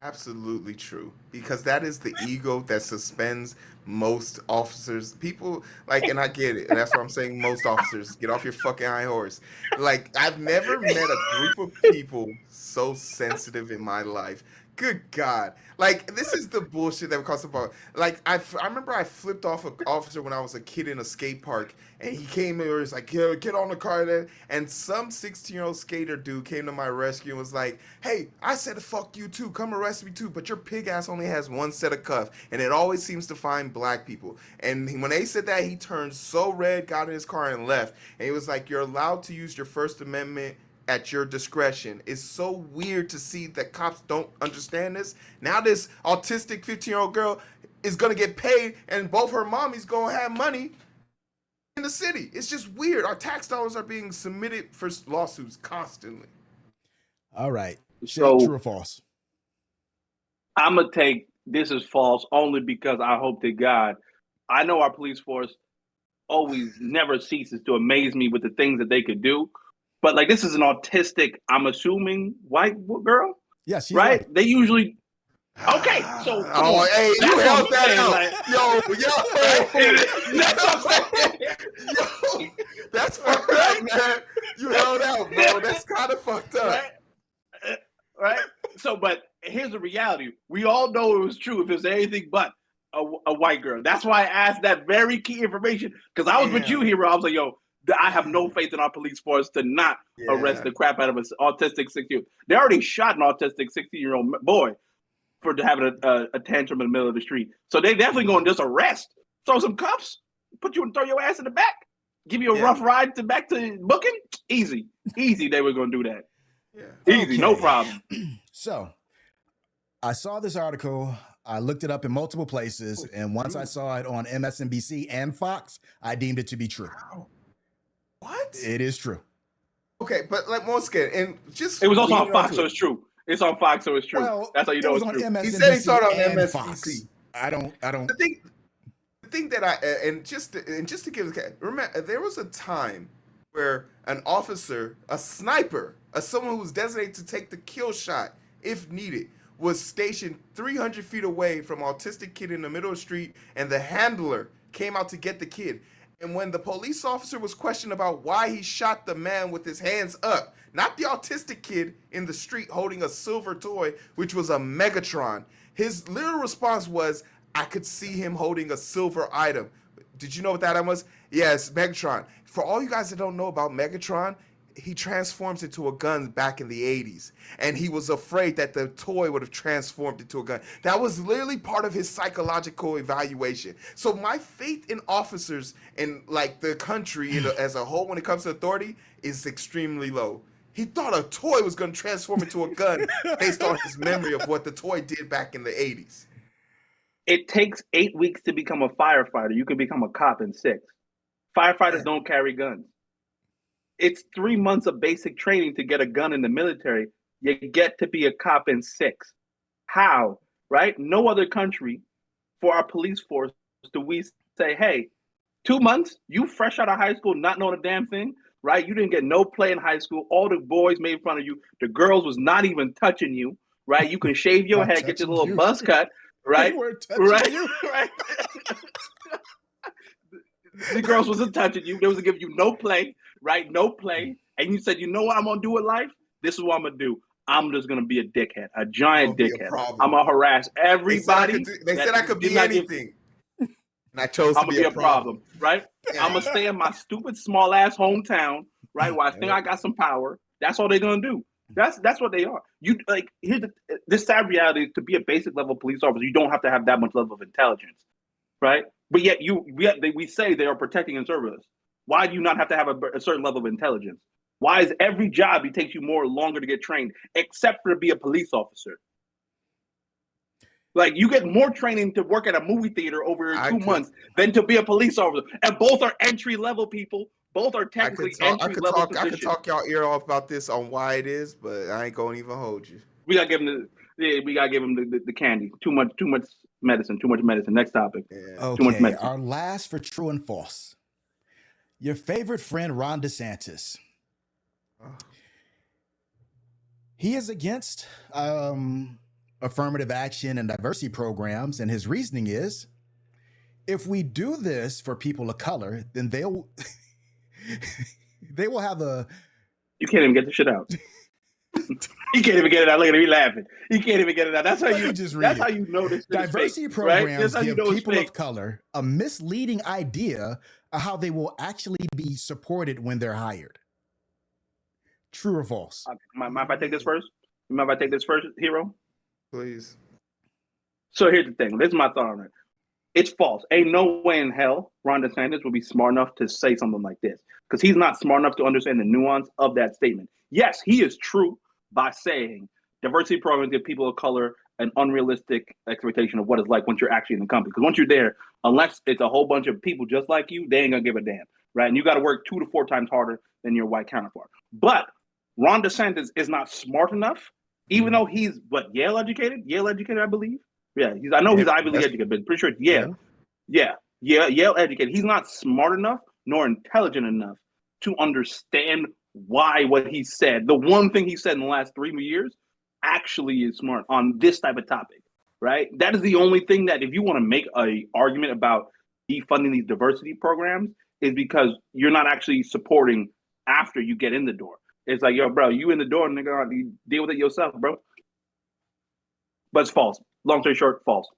Absolutely true, because that is the ego that suspends most officers. People and I get it, and that's why I'm saying most officers, get off your fucking high horse. Like, I've never met a group of people so sensitive in my life. Good God. Like, this is the bullshit that we call about. Like, I remember I flipped off an officer when I was a kid in a skate park, and he came in and was like, "Yeah, get on the car then." And some 16-year-old skater dude came to my rescue and was like, "Hey, I said fuck you too. Come arrest me too. But your pig ass only has one set of cuffs, and it always seems to find black people." And when they said that, he turned so red, got in his car, and left. And he was like, "You're allowed to use your First Amendment at your discretion." It's so weird to see that cops don't understand this. Now this autistic 15-year-old girl is going to get paid, and both her mommies going to have money in the city. It's just weird. Our tax dollars are being submitted for lawsuits constantly. All right. So, true or false? I'm going to take this as false only because I hope to God. I know our police force always never ceases to amaze me with the things that they could do. But like, this is an autistic, I'm assuming, white girl. Yes, she's right. White. They usually. Okay, so hey, you held that out, yo, that's fucked up, man. You held out, bro. That's kind of fucked up, right? but here's the reality. We all know it was true if it was anything but a white girl. That's why I asked that very key information, because I was with you, Hero. I was like, yo, I have no faith in our police force to not arrest the crap out of an autistic 16-year-old. They already shot an autistic 16-year-old boy for having a tantrum in the middle of the street. So they definitely going to just arrest, throw some cuffs, put you and throw your ass in the back, give you a rough ride back to booking. Easy. They were going to do that. Yeah. Easy, no problem. So I saw this article. I looked it up in multiple places, and once I saw it on MSNBC and Fox, I deemed it to be true. Wow. What? It is true. Okay, but like once again, and just it was also on Fox, so it's true. It's on Fox, so it's true. Well, that's how you know it's true. MSNBC he said he saw it on MSNBC. Fox. I don't. The thing that I just to give remember, there was a time where an officer, a sniper, someone who was designated to take the kill shot if needed, was stationed 300 feet away from autistic kid in the middle of the street, and the handler came out to get the kid. And when the police officer was questioned about why he shot the man with his hands up, not the autistic kid in the street holding a silver toy, which was a Megatron, his literal response was, I could see him holding a silver item. Did you know what that item was? Yes, Megatron. For all you guys that don't know about Megatron, he transforms into a gun back in the 80s. And he was afraid that the toy would have transformed into a gun. That was literally part of his psychological evaluation. So my faith in officers and like the country as a whole when it comes to authority is extremely low. He thought a toy was going to transform into a gun based on his memory of what the toy did back in the 80s. It takes 8 weeks to become a firefighter. You can become a cop in 6. Firefighters don't carry guns. It's 3 months of basic training to get a gun in the military. You get to be a cop in 6. How? Right? No other country for our police force do we say, hey, 2 months, you fresh out of high school, not knowing a damn thing, right? You didn't get no play in high school. All the boys made fun of you. The girls was not even touching you, right? You can shave your head, get your little buzz cut, right? They weren't touching you. Right. The girls wasn't touching you. They wasn't giving you no play, right? No play. And you said, you know what I'm going to do in life? This is what I'm going to do. I'm just going to be a dickhead, a giant dickhead. I'm going to harass everybody. They said I could be anything. And I chose to be a problem, right? Yeah. I'm going to stay in my stupid small ass hometown, right? Where I think I got some power. That's all they're going to do. That's what they are. You like here's this sad reality is to be a basic level police officer, you don't have to have that much level of intelligence, right? But yet we say they are protecting and serving us. Why do you not have to have a certain level of intelligence? Why is every job it takes you longer to get trained, except for to be a police officer? Like you get more training to work at a movie theater over 2 months than to be a police officer, and both are entry level people. Both are technically entry level positions. I could talk y'all ear off about this on why it is, but I ain't gonna even hold you. We gotta give him the candy. Too much medicine. Next topic. Yeah. Okay. Too much medicine. Our last for true and false. Your favorite friend Ron DeSantis. He is against affirmative action and diversity programs, and his reasoning is, if we do this for people of color, then they will have a. You can't even get the shit out. He can't even get it out. Look at him, he's laughing. He can't even get it out. That's how you just read. That's how you know this. Diversity fake, programs right? give people of color a misleading idea of how they will actually be supported when they're hired. True or false? Mind if I take this first? Mind if I take this first, Hero? Please. So here's the thing. This is my thought on it. It's false. Ain't no way in hell Ron DeSantis would be smart enough to say something like this, because he's not smart enough to understand the nuance of that statement. Yes, he is true by saying diversity programs give people of color an unrealistic expectation of what it's like once you're actually in the company. Because once you're there, unless it's a whole bunch of people just like you, they ain't gonna give a damn, right? And you got to work 2 to 4 times harder than your white counterpart. But Ron DeSantis is not smart enough, even though he's Yale educated, I believe. Yeah, he's Ivy League educated, but pretty sure it's Yale. Yeah, Yale educated. He's not smart enough nor intelligent enough to understand why what he said, the one thing he said in the last 3 years, actually is smart on this type of topic, right? That is the only thing that if you want to make an argument about defunding these diversity programs is because you're not actually supporting after you get in the door. It's like, yo, bro, you in the door, nigga, deal with it yourself, bro. but it's false. Long story short, false.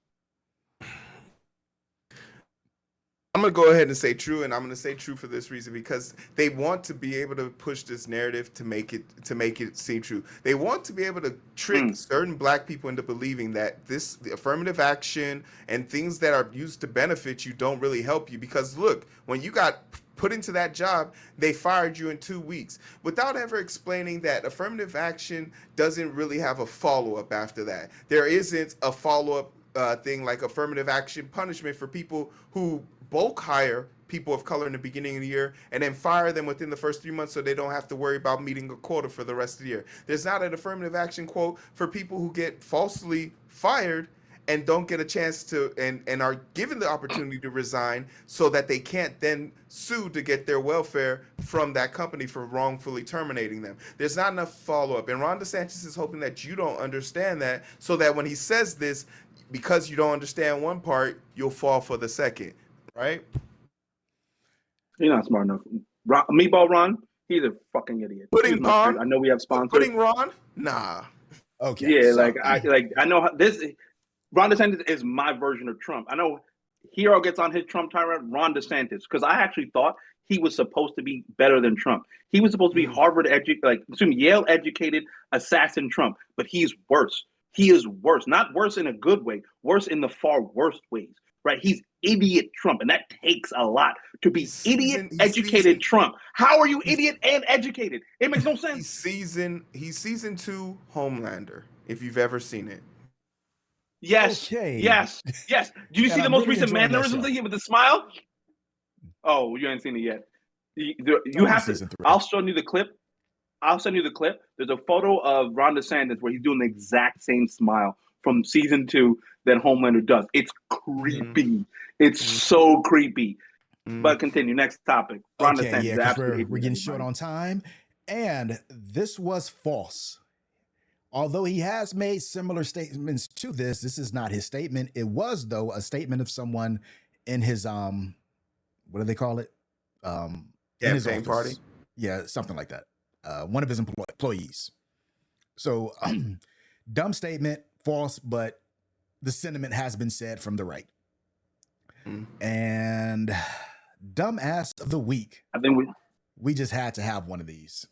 I'm going to go ahead and say true, and I'm going to say true for this reason, because they want to be able to push this narrative to make it seem true. They want to be able to trick certain black people into believing that the affirmative action and things that are used to benefit you don't really help you, because look, when you got put into that job, they fired you in 2 weeks without ever explaining that affirmative action doesn't really have a follow-up after that. There isn't a follow-up thing like affirmative action punishment for people who bulk hire people of color in the beginning of the year and then fire them within the first 3 months so they don't have to worry about meeting a quota for the rest of the year. There's not an affirmative action quote for people who get falsely fired and don't get a chance to and are given the opportunity to resign so that they can't then sue to get their welfare from that company for wrongfully terminating them. There's not enough follow-up. And Ron DeSantis is hoping that you don't understand that, so that when he says this, because you don't understand one part, you'll fall for the second. Right? You're not smart enough. Meatball Ron, he's a fucking idiot. Pudding Ron? I know we have sponsors. Pudding Ron? Nah. Okay. Yeah, so, I know this. Ron DeSantis is my version of Trump. I know Hero gets on his Trump tyrant, Ron DeSantis, because I actually thought he was supposed to be better than Trump. He was supposed to be Yale educated assassin Trump, but he's worse. He is worse, not worse in a good way, worse in the far worst ways. Right, he's idiot Trump, and that takes a lot to be educated Trump. How are you idiot and educated? It makes no sense. He's season 2 Homelander, if you've ever seen it. Yes, okay. yes. Do you see the most recent mannerisms with the smile? Oh, you haven't seen it yet. You have to. I'll show you the clip. I'll send you the clip. There's a photo of Ron DeSantis where he's doing the exact same smile from season 2 that Homelander does. It's creepy. It's so creepy. But continue. Next topic. Ron DeSantis, yeah, because we're getting short on time. And this was false. Although he has made similar statements to this is not his statement. It was, though, a statement of someone in his what do they call it? In his office. Party. Yeah, something like that. One of his employees. So, dumb statement, false, but the sentiment has been said from the right. And dumbass of the week. I think we just had to have one of these.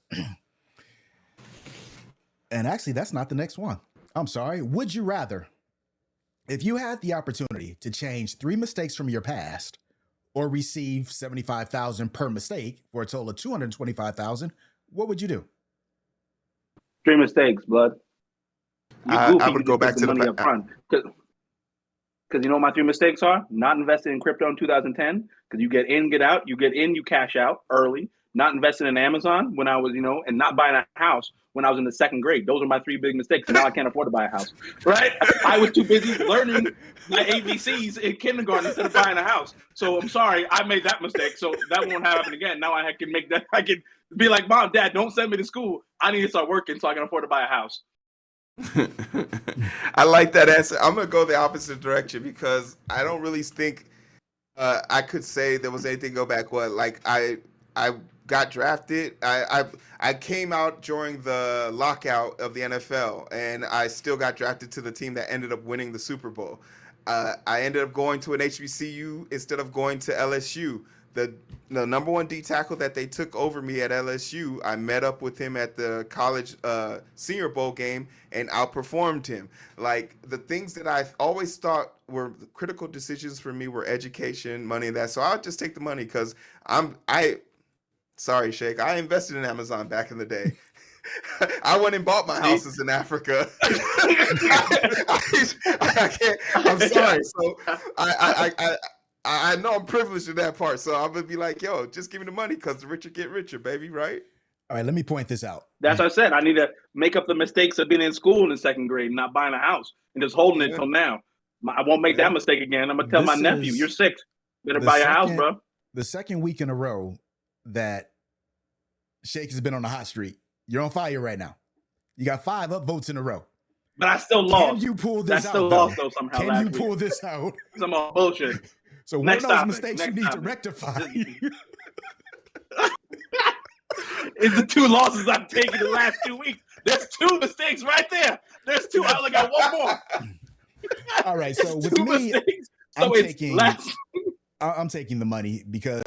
And actually, that's not the next one. I'm sorry. Would you rather, if you had the opportunity to change 3 mistakes from your past or receive $75,000 per mistake for a total of $225,000, what would you do? 3 mistakes, blood. I would go back to the money up front. Because you know what my 3 mistakes are? Not invested in crypto in 2010, because you get in, get out. You get in, you cash out early. Not investing in Amazon when I was, and not buying a house when I was in the 2nd grade. Those are my 3 big mistakes. And now I can't afford to buy a house, right? I was too busy learning my ABCs in kindergarten instead of buying a house. So I'm sorry, I made that mistake. So that won't happen again. Now I can make that. I can be like, Mom, Dad, don't send me to school. I need to start working so I can afford to buy a house. I like that answer. I'm gonna go the opposite direction because I don't really think I could say there was anything go back. What like I got drafted. I came out during the lockout of the NFL, and I still got drafted to the team that ended up winning the Super Bowl. I ended up going to an HBCU instead of going to LSU. The number 1 D tackle that they took over me at LSU, I met up with him at the college Senior Bowl game and outperformed him. Like the things that I always thought were critical decisions for me were education, money, and that. So I'll just take the money because sorry, Sheikh, I invested in Amazon back in the day. I went and bought my houses in Africa. I can't. I'm sorry. So I know I'm privileged in that part, so I'm gonna be like, yo, just give me the money because the richer get richer, baby, right? All right, let me point this out. That's what I said. I need to make up the mistakes of being in school in the 2nd grade and not buying a house and just holding it till now. I won't make that mistake again. I'm gonna tell my nephew, you're 6. Better buy a house, bro. The 2nd week in a row that Sheikh has been on the hot streak. You're on fire right now. You got 5 upvotes in a row. But I still lost. Can you pull this out? I still lost though somehow. Can you pull this out? Some bullshit. So one of those mistakes you need to rectify. Is the 2 losses I've taken the last 2 weeks. There's 2 mistakes right there. There's two. I only got one more. All right, so It's with two me, mistakes. So I'm it's taking less. I'm taking the money because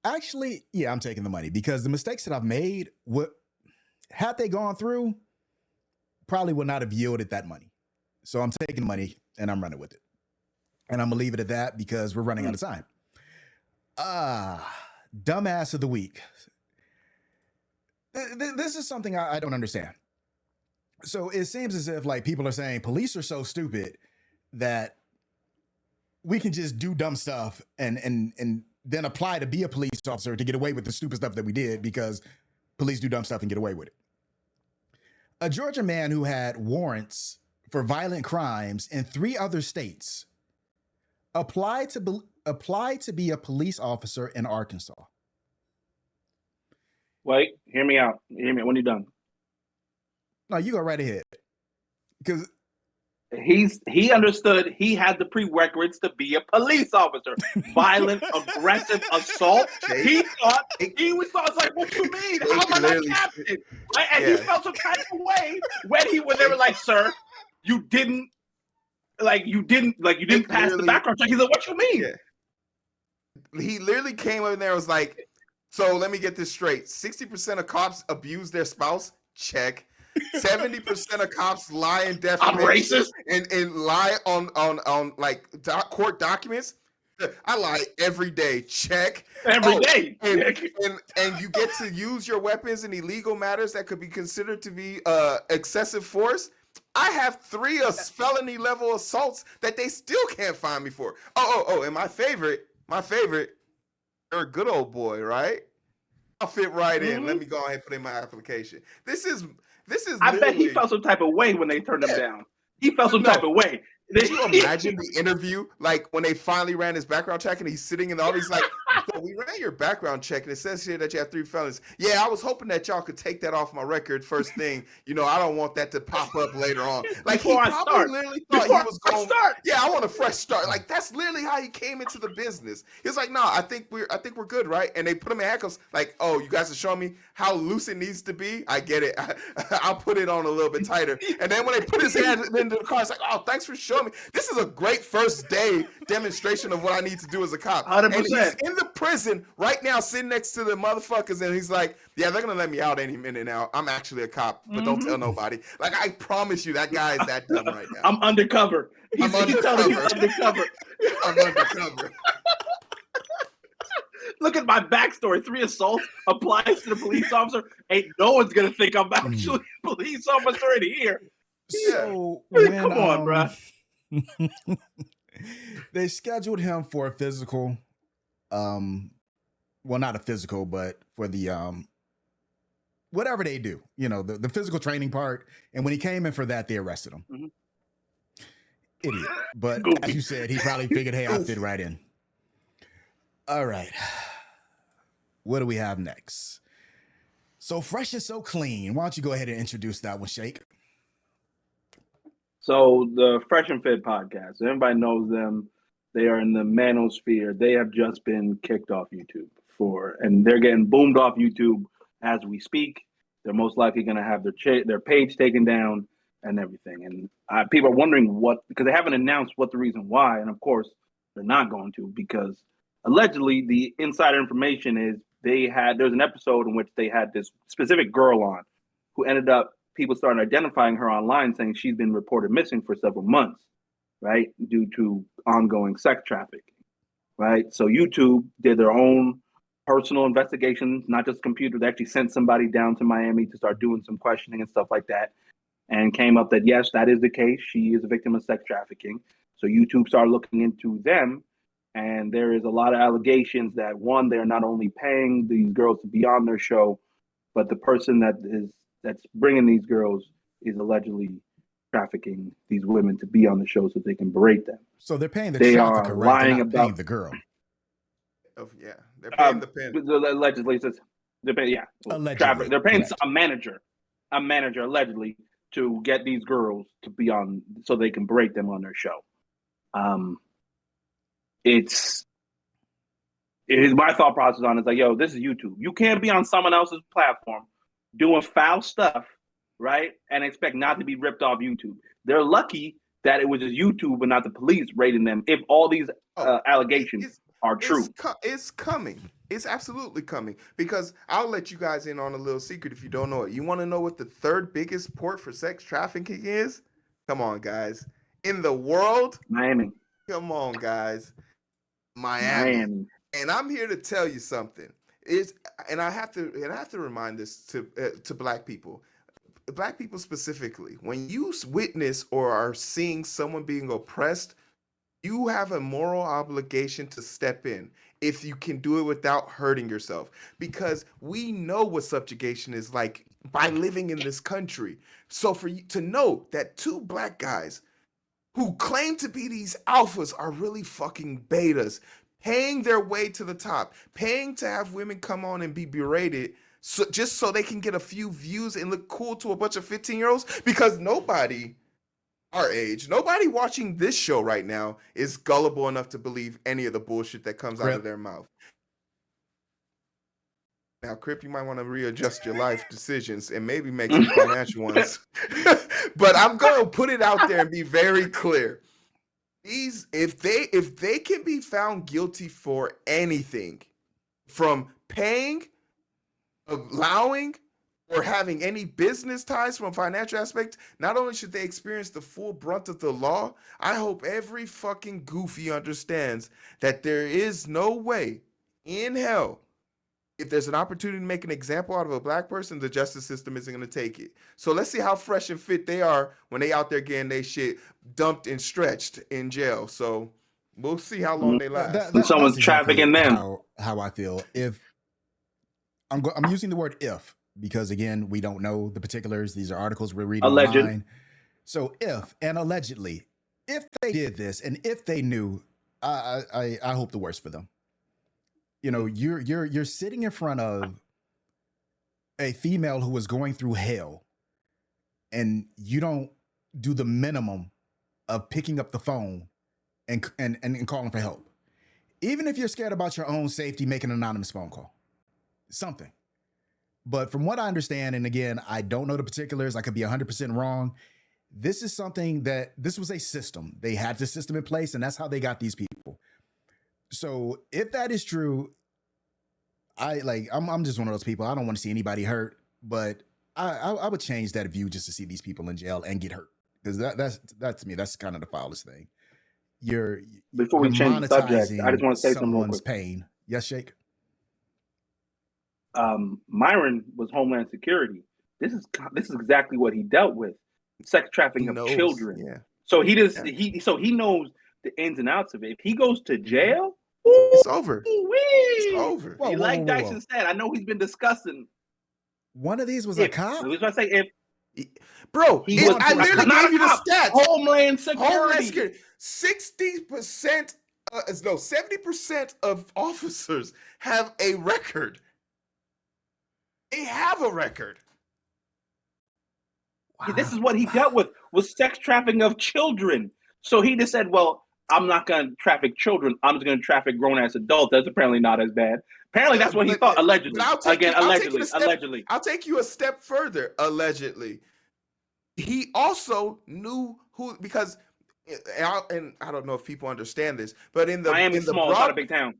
actually, yeah, I'm taking the money because the mistakes that I've made, what had they gone through, probably would not have yielded that money. So I'm taking the money and I'm running with it. And I'm gonna leave it at that because we're running out of time. Dumbass of the week. This is something I don't understand. So it seems as if like people are saying police are so stupid that we can just do dumb stuff and then apply to be a police officer to get away with the stupid stuff that we did because police do dumb stuff and get away with it. A Georgia man who had warrants for violent crimes in 3 other states applied to be a police officer in Arkansas. Wait, hear me out. Hear me when you're done. No, you go right ahead. Because he understood he had the prerequisites to be a police officer. Violent, aggressive assault. He thought he was like, "What you mean? How am I not captain?" And he felt some type of way when they were like, "Sir, you didn't pass the background check." He's like, "What you mean?" Yeah. He literally came in there and was like, "So let me get this straight: 60% of cops abuse their spouse. Check." 70% of cops lie in defamation and lie on like court documents. I lie every day. Check. Every day. And you get to use your weapons in illegal matters that could be considered to be excessive force. I have 3 felony level assaults that they still can't find me for. Oh, and my favorite, you're a good old boy, right? I'll fit right in. Let me go ahead and put in my application. This is. I bet he felt some type of way when they turned him down. He felt some type of way. Did you imagine the interview, like when they finally ran his background check and he's sitting in the office, he's like, "So we ran your background check and it says here that you have 3 felonies. Yeah, I was hoping that y'all could take that off my record first thing. I don't want that to pop up later on." Like he probably literally thought he was going. Yeah, I want a fresh start. Like that's literally how he came into the business. He's like, "No, I think we're good, right?" And they put him in handcuffs. Like, "Oh, you guys are showing me how loose it needs to be. I get it. I'll put it on a little bit tighter." And then when they put his hand into the car, it's like, "Oh, thanks for showing me. This is a great first day demonstration of what I need to do as a cop." 100%. And he's in the prison right now, sitting next to the motherfuckers, and he's like, "Yeah, they're gonna let me out any minute now. I'm actually a cop, but don't tell nobody." Like I promise you, that guy is that dumb right now. I'm undercover. He's undercover. I'm undercover. Look at my backstory. 3 assaults applies to the police officer. Ain't no one's gonna think I'm actually a police officer in here. So come on, bro. They scheduled him for a physical, well, not a physical, but for the whatever they do, the physical training part. And when he came in for that, they arrested him. Idiot. But as you said, he probably figured, hey, I fit right in. All right. What do we have next? So fresh and so clean. Why don't you go ahead and introduce that one, Shake? So the Fresh and Fit podcast, everybody knows them. They are in the manosphere. They have just been kicked off YouTube and they're getting boomed off YouTube as we speak. They're most likely going to have their page taken down and everything. And people are wondering because they haven't announced what the reason why. And of course, they're not going to, because allegedly the insider information is there's an episode in which they had this specific girl on who ended up, people started identifying her online saying she's been reported missing for several months, right? Due to ongoing sex trafficking, right? So YouTube did their own personal investigations, not just computer. They actually sent somebody down to Miami to start doing some questioning and stuff like that, and came up that, yes, that is the case. She is a victim of sex trafficking. So YouTube started looking into them, and there is a lot of allegations that, one, they're not only paying these girls to be on their show, but the person that's bringing these girls is allegedly trafficking these women to be on the show so they can berate them. So they're paying the they trafficker, are right? They're lying not paying the girl. Oh, yeah, they're paying the pin. Allegedly, they're paying, allegedly. They're paying a manager allegedly to get these girls to be on so they can berate them on their show. My thought process on it is like, yo, this is YouTube. You can't be on someone else's platform doing foul stuff right? And expect not to be ripped off YouTube. They're lucky that it was just YouTube and not the police raiding them. If all these allegations are true, it's coming. It's absolutely coming, because I'll let you guys in on a little secret if you don't know it. You want to know what the third biggest port for sex trafficking is? Come on, guys. In the world, Miami. Come on, guys. Miami. And I'm here to tell you something. I have to remind this to black people. Black people specifically, when you witness or are seeing someone being oppressed, you have a moral obligation to step in if you can do it without hurting yourself, because we know what subjugation is like by living in this country. So for you to know that two black guys who claim to be these alphas are really fucking betas, paying their way to the top, paying to have women come on and be berated just so they can get a few views and look cool to a bunch of 15-year-olds, because nobody our age, nobody watching this show right now is gullible enough to believe any of the bullshit that comes out of their mouth. Now, Crip, you might want to readjust your life decisions and maybe make some financial ones. But I'm going to put it out there and be very clear. If they can be found guilty for anything, from paying, allowing, or having any business ties from a financial aspect, not only should they experience the full brunt of the law, I hope every fucking goofy understands that there is no way in hell, if there's an opportunity to make an example out of a black person, the justice system isn't going to take it. So let's see how fresh and fit they are when they out there getting their shit dumped and stretched in jail. So we'll see how long they last. Someone's trafficking them. How I feel. If I'm using the word if, because again, we don't know the particulars. These are articles we're reading online. So if, and allegedly, if they did this and if they knew, I hope the worst for them. You know, you're sitting in front of a female who is going through hell, and you don't do the minimum of picking up the phone and calling for help. Even if you're scared about your own safety, make an anonymous phone call. Something. But from what I understand, and again, I don't know the particulars, I could be 100% wrong. This is something this was a system. They had this system in place, and that's how they got these people. So if that is true, I'm just one of those people. I don't want to see anybody hurt, but I would change that view just to see these people in jail and get hurt, because that's to me, that's kind of the foulest thing. Before we change the subject, I just want to say something real quick. Pain. Yes, Shake. Myron was Homeland Security. This is exactly what he dealt with: sex trafficking of children. Yeah. So he knows the ins and outs of it. If he goes to jail, it's over. It's over. Whoa, like Dyson said, I know he's been discussing. One of these was a cop. I was going to say bro. I literally gave you the stats. Homeland Security. 60%, 70% of officers have a record. They have a record. Wow. This is what he dealt with, was sex trafficking of children. So he just said, well, I'm not going to traffic children. I'm just going to traffic grown-ass adults. That's apparently not as bad. Apparently, that's what he thought, allegedly. Allegedly. I'll take you a step further, allegedly. He also knew who, because, and I don't know if people understand this, but Miami's small, it's not a big town.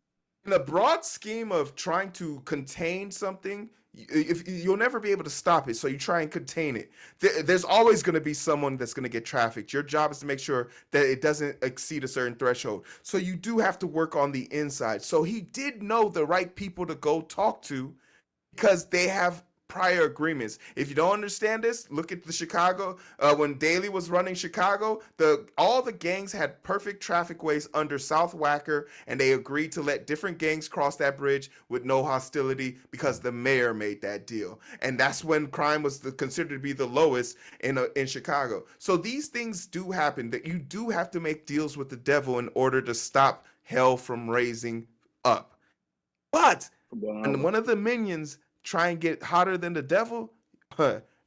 In the broad scheme of trying to contain something, you'll never be able to stop it, so you try and contain it. There's always going to be someone that's going to get trafficked. Your job is to make sure that it doesn't exceed a certain threshold. So you do have to work on the inside. So he did know the right people to go talk to, because they have prior agreements. If you don't understand this, look at the Chicago. When Daley was running Chicago, all the gangs had perfect traffic ways under South Wacker, and they agreed to let different gangs cross that bridge with no hostility because the mayor made that deal. And that's when crime was considered to be the lowest in Chicago. So these things do happen, that you do have to make deals with the devil in order to stop hell from raising up. But when one of the minions try and get hotter than the devil,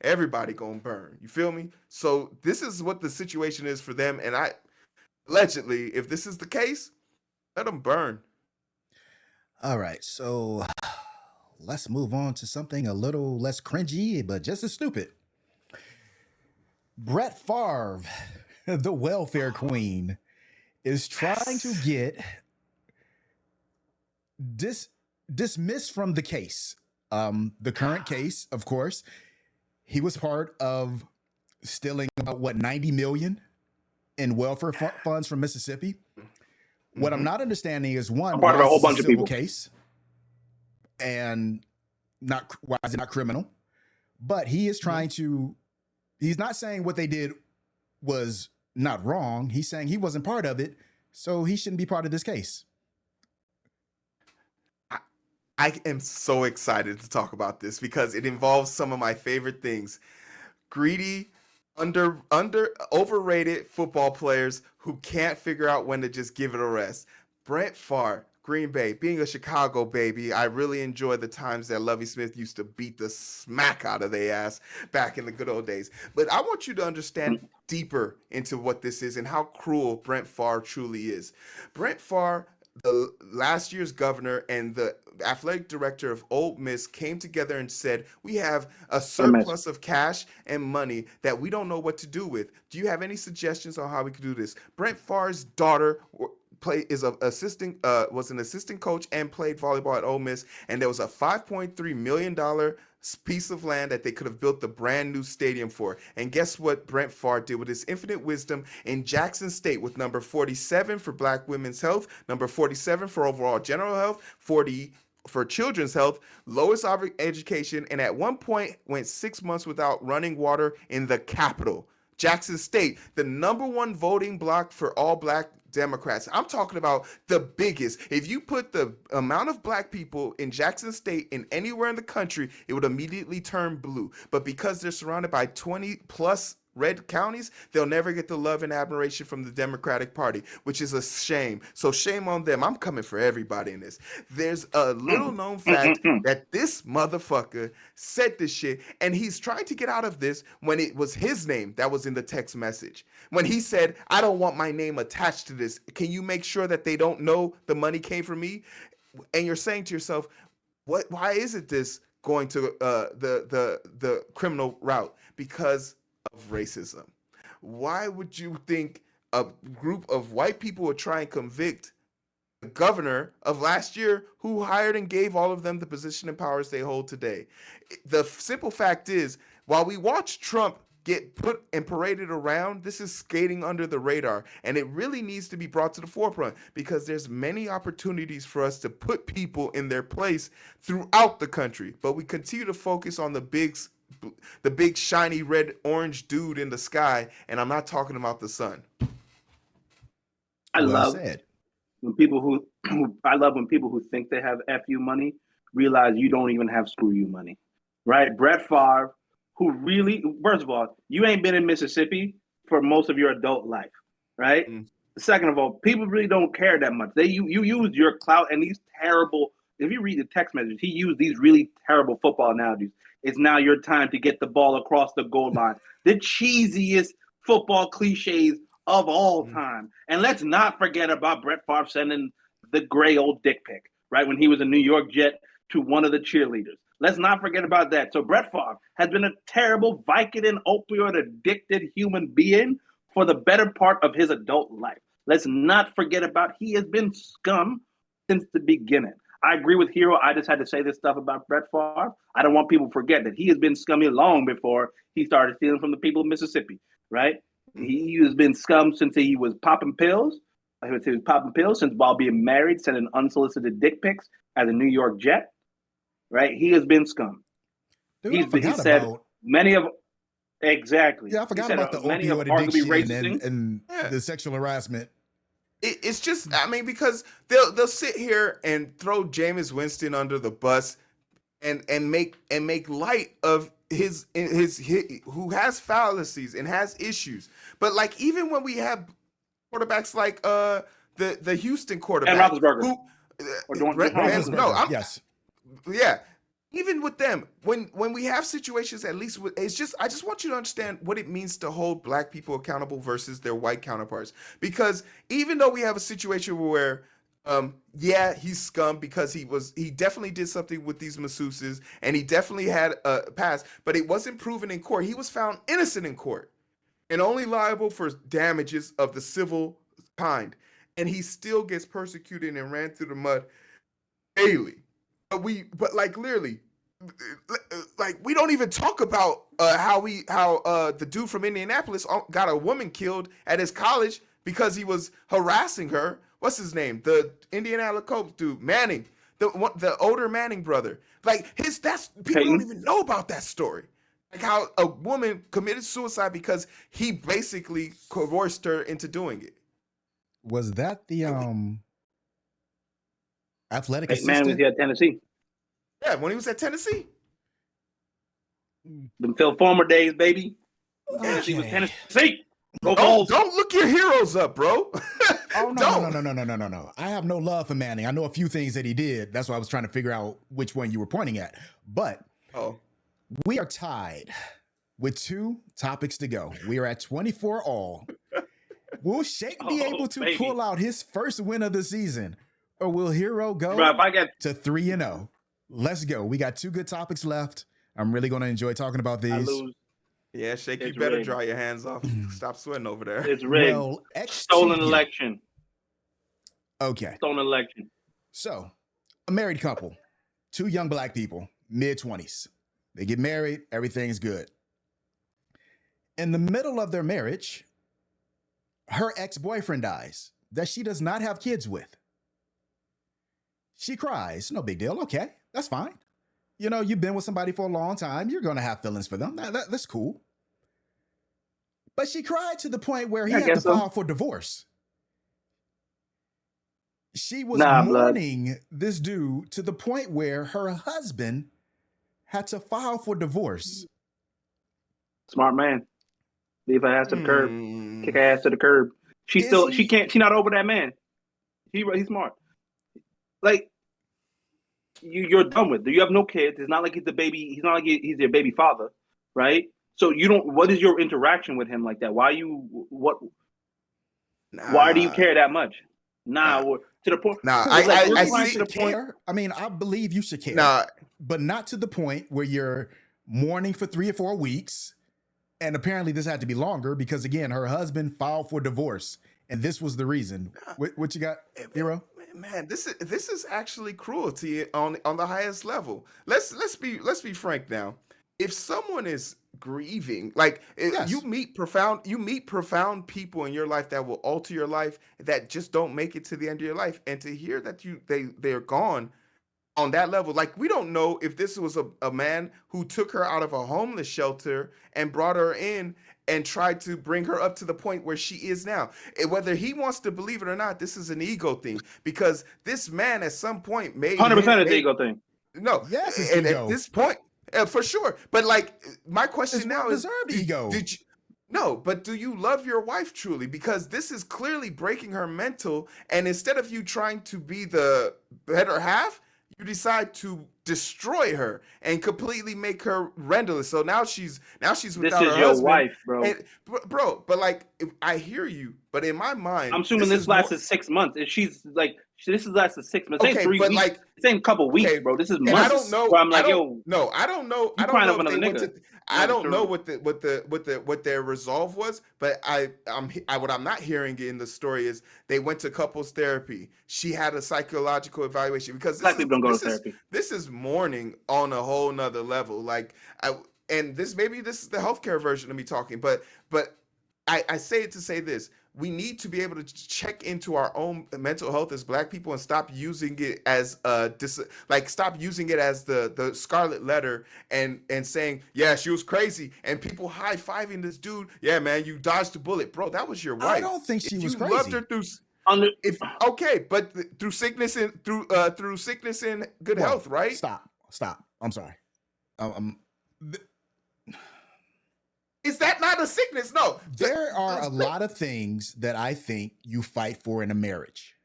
everybody gonna burn. You feel me? So this is what the situation is for them. And allegedly, if this is the case, let them burn. All right, so let's move on to something a little less cringy, but just as stupid. Brett Favre, the welfare queen, is trying to get dismissed from the case. The current case, of course, he was part of stealing about 90 million in welfare funds from Mississippi. What I'm not understanding is one, I'm part of why a is whole this a bunch of civil people. case, and not why is it not criminal? But he is trying to. He's not saying what they did was not wrong. He's saying he wasn't part of it, so he shouldn't be part of this case. I am so excited to talk about this because it involves some of my favorite things. Greedy, overrated football players who can't figure out when to just give it a rest. Brett Favre, Green Bay, being a Chicago baby, I really enjoy the times that Lovie Smith used to beat the smack out of their ass back in the good old days. But I want you to understand deeper into what this is and how cruel Brett Favre truly is. Brett Favre, the last year's governor and the athletic director of Ole Miss came together and said, we have a surplus of cash and money that we don't know what to do with. Do you have any suggestions on how we could do this? Brett Favre's daughter was an assistant coach and played volleyball at Ole Miss, and there was a $5.3 million piece of land that they could have built the brand new stadium for. And guess what Brett Favre did with his infinite wisdom in Jackson State with number 47 for Black women's health, number 47 for overall general health, 40 for children's health, lowest education, and at one point went 6 months without running water in the capital. Jackson State, the number one voting block for all Black Democrats. I'm talking about the biggest. If you put the amount of Black people in Jackson State in anywhere in the country, it would immediately turn blue. But because they're surrounded by 20 plus red counties, they'll never get the love and admiration from the Democratic Party, which is a shame. So shame on them. I'm coming for everybody in this. There's a little known fact that this motherfucker said this shit, and he's trying to get out of this when it was his name that was in the text message. When he said, I don't want my name attached to this. Can you make sure that they don't know the money came from me? And you're saying to yourself, why isn't this going to the criminal route? Because of racism. Why would you think a group of white people would try and convict the governor of last year who hired and gave all of them the position and powers they hold today? The simple fact is, while we watch Trump get put and paraded around, this is skating under the radar, and it really needs to be brought to the forefront because there's many opportunities for us to put people in their place throughout the country, but we continue to focus on the big shiny red orange dude in the sky, and I'm not talking about the sun. I love when people who think they have FU money realize you don't even have screw you money, right? Brett Favre, who really, first of all, you ain't been in Mississippi for most of your adult life, right? Second of all, people really don't care that much. You use your clout and these terrible, if you read the text message, he used these really terrible football analogies. It's now your time to get the ball across the goal line. The cheesiest football cliches of all time. And let's not forget about Brett Favre sending the gray old dick pic, right, when he was a New York Jet to one of the cheerleaders. Let's not forget about that. So Brett Favre has been a terrible Vicodin opioid addicted human being for the better part of his adult life. Let's not forget about he has been scum since the beginning. I agree with Hero. I just had to say this stuff about Brett Favre. I don't want people to forget that he has been scummy long before he started stealing from the people of Mississippi, right? He has been scum since he was popping pills. He was popping pills since while being married, sending unsolicited dick pics as a New York Jet, right? He has been scum. Dude, he said many of exactly. Yeah, I forgot about the opioid addiction and the sexual harassment. It's just, I mean, because they'll sit here and throw Jameis Winston under the bus and make light of his who has fallacies and has issues. But like even when we have quarterbacks like the Houston quarterback, and Roethlisberger, yes, yeah. Even with them, when we have situations, at least it's just, I just want you to understand what it means to hold Black people accountable versus their white counterparts. Because even though we have a situation where, he's scum because he definitely did something with these masseuses and he definitely had a past, but it wasn't proven in court. He was found innocent in court. and only liable for damages of the civil kind. And he still gets persecuted and ran through the mud daily. But like literally, like we don't even talk about how the dude from Indianapolis got a woman killed at his college because he was harassing her. What's his name? The Indiana Colts dude, Manning, the older Manning brother. Like that's people don't even know about that story. Like how a woman committed suicide because he basically coerced her into doing it. Was that the athletic Peyton Manning was assistant? here at Tennessee. Yeah, when he was at Tennessee. The former days, baby. Tennessee was Tennessee. Don't look your heroes up, bro. Oh no. I have no love for Manning. I know a few things that he did. That's why I was trying to figure out which one you were pointing at. But we are tied with 2 topics to go. We are at 24 all. Will Shake be able to pull out his first win of the season? Or will Hero go to 3-0? Let's go. We got 2 good topics left. I'm really going to enjoy talking about these. I lose. Yeah, Shake, you better dry your hands off. Stop sweating over there. It's rigged. Well, stolen election. Okay. Stolen election. So, a married couple, 2 young black people, mid-20s. They get married. Everything's good. In the middle of their marriage, her ex-boyfriend dies that she does not have kids with. She cries. No big deal. Okay, that's fine. You know, you've been with somebody for a long time. You're going to have feelings for them. That's cool. But she cried to the point where he had to file for divorce. She was mourning this dude to the point where her husband had to file for divorce. Smart man. Leave her ass to the curb. Kick her ass to the curb. She's not over that man. He's smart. Like, you're done with. You have no kids. It's not like he's the baby. He's not like he's your baby father, right? So you don't. What is your interaction with him like that? Why do you care that much? To the point. I should care. I mean, I believe you should care. But not to the point where you're mourning for 3 or 4 weeks. And apparently this had to be longer because, again, her husband filed for divorce. And this was the reason. What you got, Hero? Man, this is actually cruelty on the highest level. Let's be frank now. If someone is grieving, like you meet profound people in your life that will alter your life, that just don't make it to the end of your life, and to hear that they're gone on that level, like we don't know if this was a man who took her out of a homeless shelter and brought her in and tried to bring her up to the point where she is now. And whether he wants to believe it or not, this is an ego thing, because this man at some point made 100% an ego thing. No, yes, and at this point, for sure. But like, my question now is, ego. But do you love your wife truly? Because this is clearly breaking her mental. And instead of you trying to be the better half, you decide to destroy her and completely make her renderless. So now she's without her husband. This is your wife, bro. And, but like, I hear you, but in my mind, I'm assuming this lasted 6 months. If she's like, this is lasted 6 months. It ain't 3 weeks. Like, it ain't a couple weeks, bro. This is months. I don't know. I'm like, I don't know. I don't know what their resolve was, but what I'm not hearing in the story is they went to couples therapy. She had a psychological evaluation, because this is mourning on a whole nother level. Like, this is the healthcare version of me talking, but I say it to say this. We need to be able to check into our own mental health as Black people and stop using it as stop using it as the scarlet letter and saying, yeah, she was crazy, and people high-fiving this dude. Yeah, man, you dodged a bullet, bro. That was your wife. I don't think she was crazy. Loved her through but through sickness and through sickness and good health, right? Stop. I'm sorry. Is that not a sickness? No. There are a lot of things that I think you fight for in a marriage.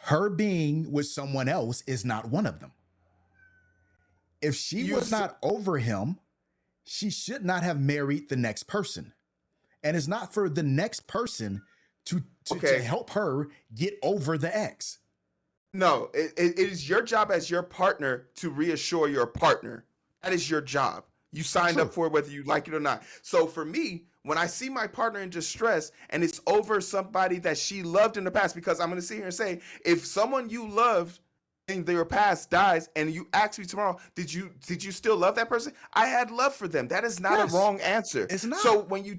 Her being with someone else is not one of them. If she was not over him, she should not have married the next person. And it's not for the next person to help her get over the ex. No, it is your job as your partner to reassure your partner. That is your job. You signed up for it whether you like it or not. So for me, when I see my partner in distress and it's over somebody that she loved in the past, because I'm going to sit here and say, if someone you loved in their past dies and you ask me tomorrow, did you still love that person? I had love for them. That is not a wrong answer. It's not. So when you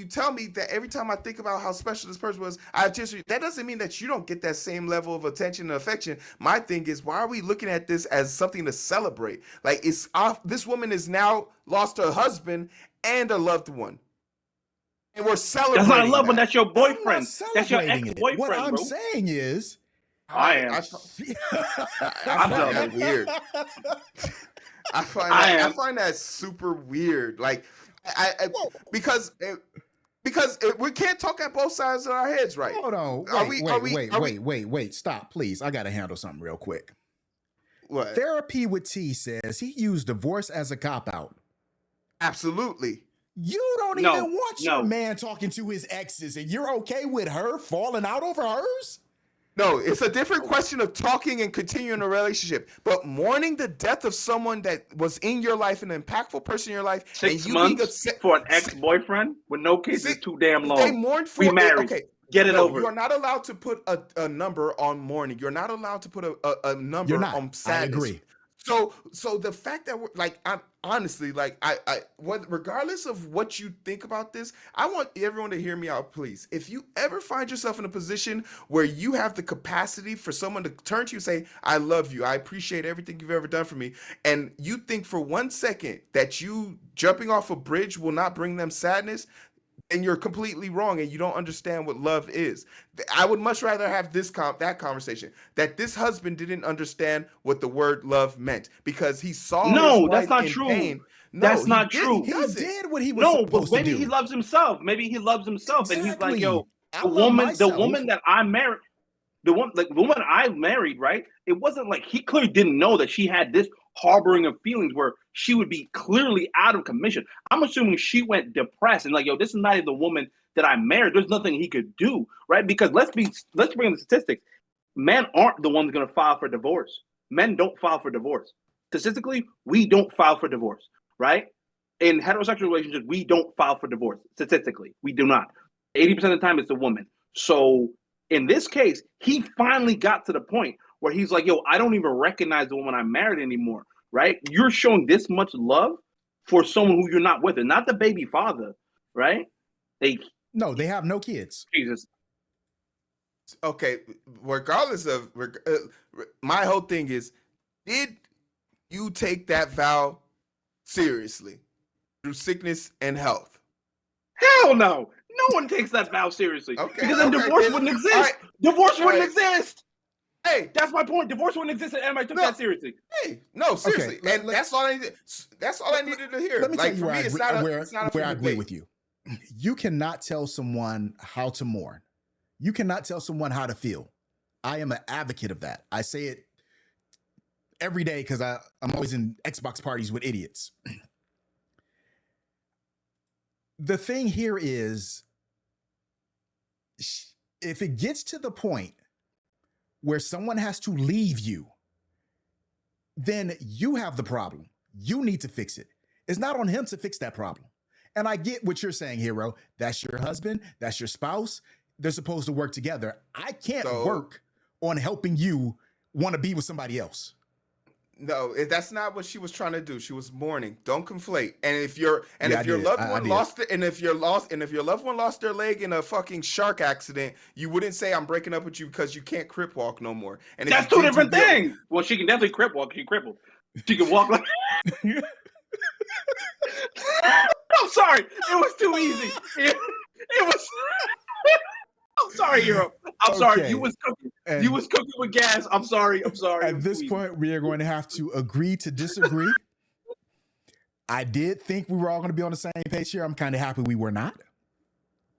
tell me that every time I think about how special this person was, that doesn't mean that you don't get that same level of attention and affection. My thing is, why are we looking at this as something to celebrate? Like, it's off. This woman is now lost her husband and a loved one, and we're celebrating. That's not love, that. But that's your boyfriend. That's your ex-boyfriend. What I'm bro. saying is, I find that weird. I find that super weird. Like, because we can't talk at both sides of our heads, right? Hold on. Wait. Stop, please. I got to handle something real quick. What? Therapy with T says he used divorce as a cop-out. Absolutely. You don't even want your man talking to his exes, and you're okay with her falling out over hers? No, it's a different question of talking and continuing a relationship. But mourning the death of someone that was in your life, an impactful person in your life, 6 months for an ex-boyfriend with no kids is too damn long. They mourned for we married. Okay. Get it over. You're not allowed to put a number on mourning. You're not allowed to put a number on sadness. I agree. So the fact that we're like, I'm honestly like, regardless of what you think about this, I want everyone to hear me out, please. If you ever find yourself in a position where you have the capacity for someone to turn to you and say, I love you, I appreciate everything you've ever done for me, and you think for 1 second that you jumping off a bridge will not bring them sadness, and you're completely wrong, and you don't understand what love is. I would much rather have that conversation, that this husband didn't understand what the word love meant because he saw his wife that's not in true. Pain. That's not true. He did what he was supposed to do. Maybe he loves himself. Maybe he loves himself, and he's like, yo, the woman that I married, the woman I married, right? It wasn't like he clearly didn't know that she had this harboring of feelings where she would be clearly out of commission. I'm assuming she went depressed and like, yo, this is not the woman that I married. There's nothing he could do, right? Because let's bring in the statistics. Men aren't the ones going to file for divorce. Men don't file for divorce. Statistically, we don't file for divorce, right? In heterosexual relationships, we don't file for divorce. Statistically, we do not. 80% of the time, it's the woman. So in this case, he finally got to the point where he's like, yo, I don't even recognize the woman I married anymore, right? You're showing this much love for someone who you're not with, and not the baby father, right? They have no kids. Jesus. Okay, regardless of, my whole thing is, did you take that vow seriously through sickness and health? Hell no. No one takes that vow seriously. Okay, because then divorce wouldn't exist. Right. Divorce wouldn't exist. Hey, that's my point. Divorce wouldn't exist if anybody took that seriously. Hey, no, seriously. Okay, and that's all I needed. That's all I needed to hear. Let me tell you where I agree with you. You cannot tell someone how to mourn. You cannot tell someone how to feel. I am an advocate of that. I say it every day because I'm always in Xbox parties with idiots. The thing here is, if it gets to the point where someone has to leave you, then you have the problem. You need to fix it. It's not on him to fix that problem. And I get what you're saying, Hero. That's your husband. That's your spouse. They're supposed to work together. I can't work on helping you want to be with somebody else. No, that's not what she was trying to do. She was mourning. Don't conflate. And if your loved one lost it, and if your loved one lost their leg in a fucking shark accident, you wouldn't say I'm breaking up with you because you can't crip walk no more. And that's two different things. Well, she can definitely crip walk. She's crippled. She can walk like. I'm sorry. It was too easy. It was. I'm sorry, Hero. I'm sorry. You was cooking with gas. I'm sorry. At this point, we are going to have to agree to disagree. I did think we were all going to be on the same page here. I'm kind of happy we were not.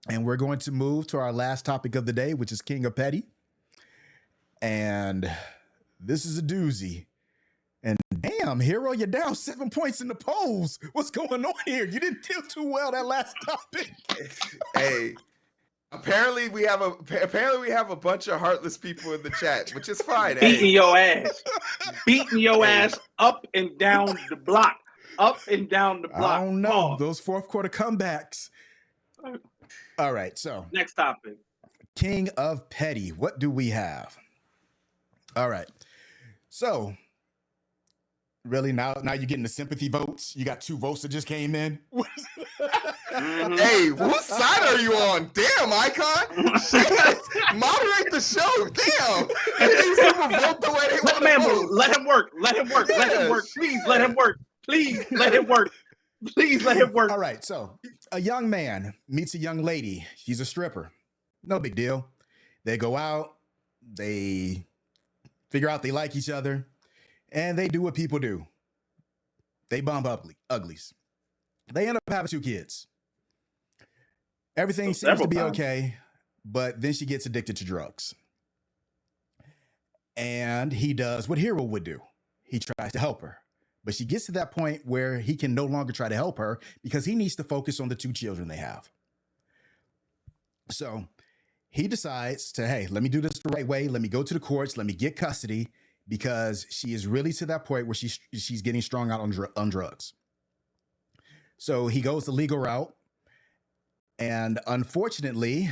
And we're going to move to our last topic of the day, which is King of Petty. And this is a doozy. And damn, Hero, you're down 7 points in the polls. What's going on here? You didn't do too well that last topic. Hey. Apparently we have a bunch of heartless people in the chat, which is fine. Beating your ass up and down the block. up and down the block. I don't know. Pause. Those fourth quarter comebacks. All right, so Next topic. King of Petty. What do we have? All right. So really now you're getting the sympathy votes. You got 2 votes that just came in. Hey, whose side are you on? Damn, Icon. Moderate the show. Damn. These people vote the way they want to vote. Let him work. Let him work. Let him work. Please let him work. Please let him work. Please let him work. All right. So a young man meets a young lady. She's a stripper. No big deal. They go out. They figure out they like each other. And they do what people do. They bump uglies. They end up having 2 kids. Everything seems to be okay, but then she gets addicted to drugs. And he does what Hero would do. He tries to help her. But she gets to that point where he can no longer try to help her because he needs to focus on the 2 children they have. So he decides to, hey, let me do this the right way. Let me go to the courts. Let me get custody. Because she is really to that point where she's getting strung out on drugs. So he goes the legal route. And unfortunately,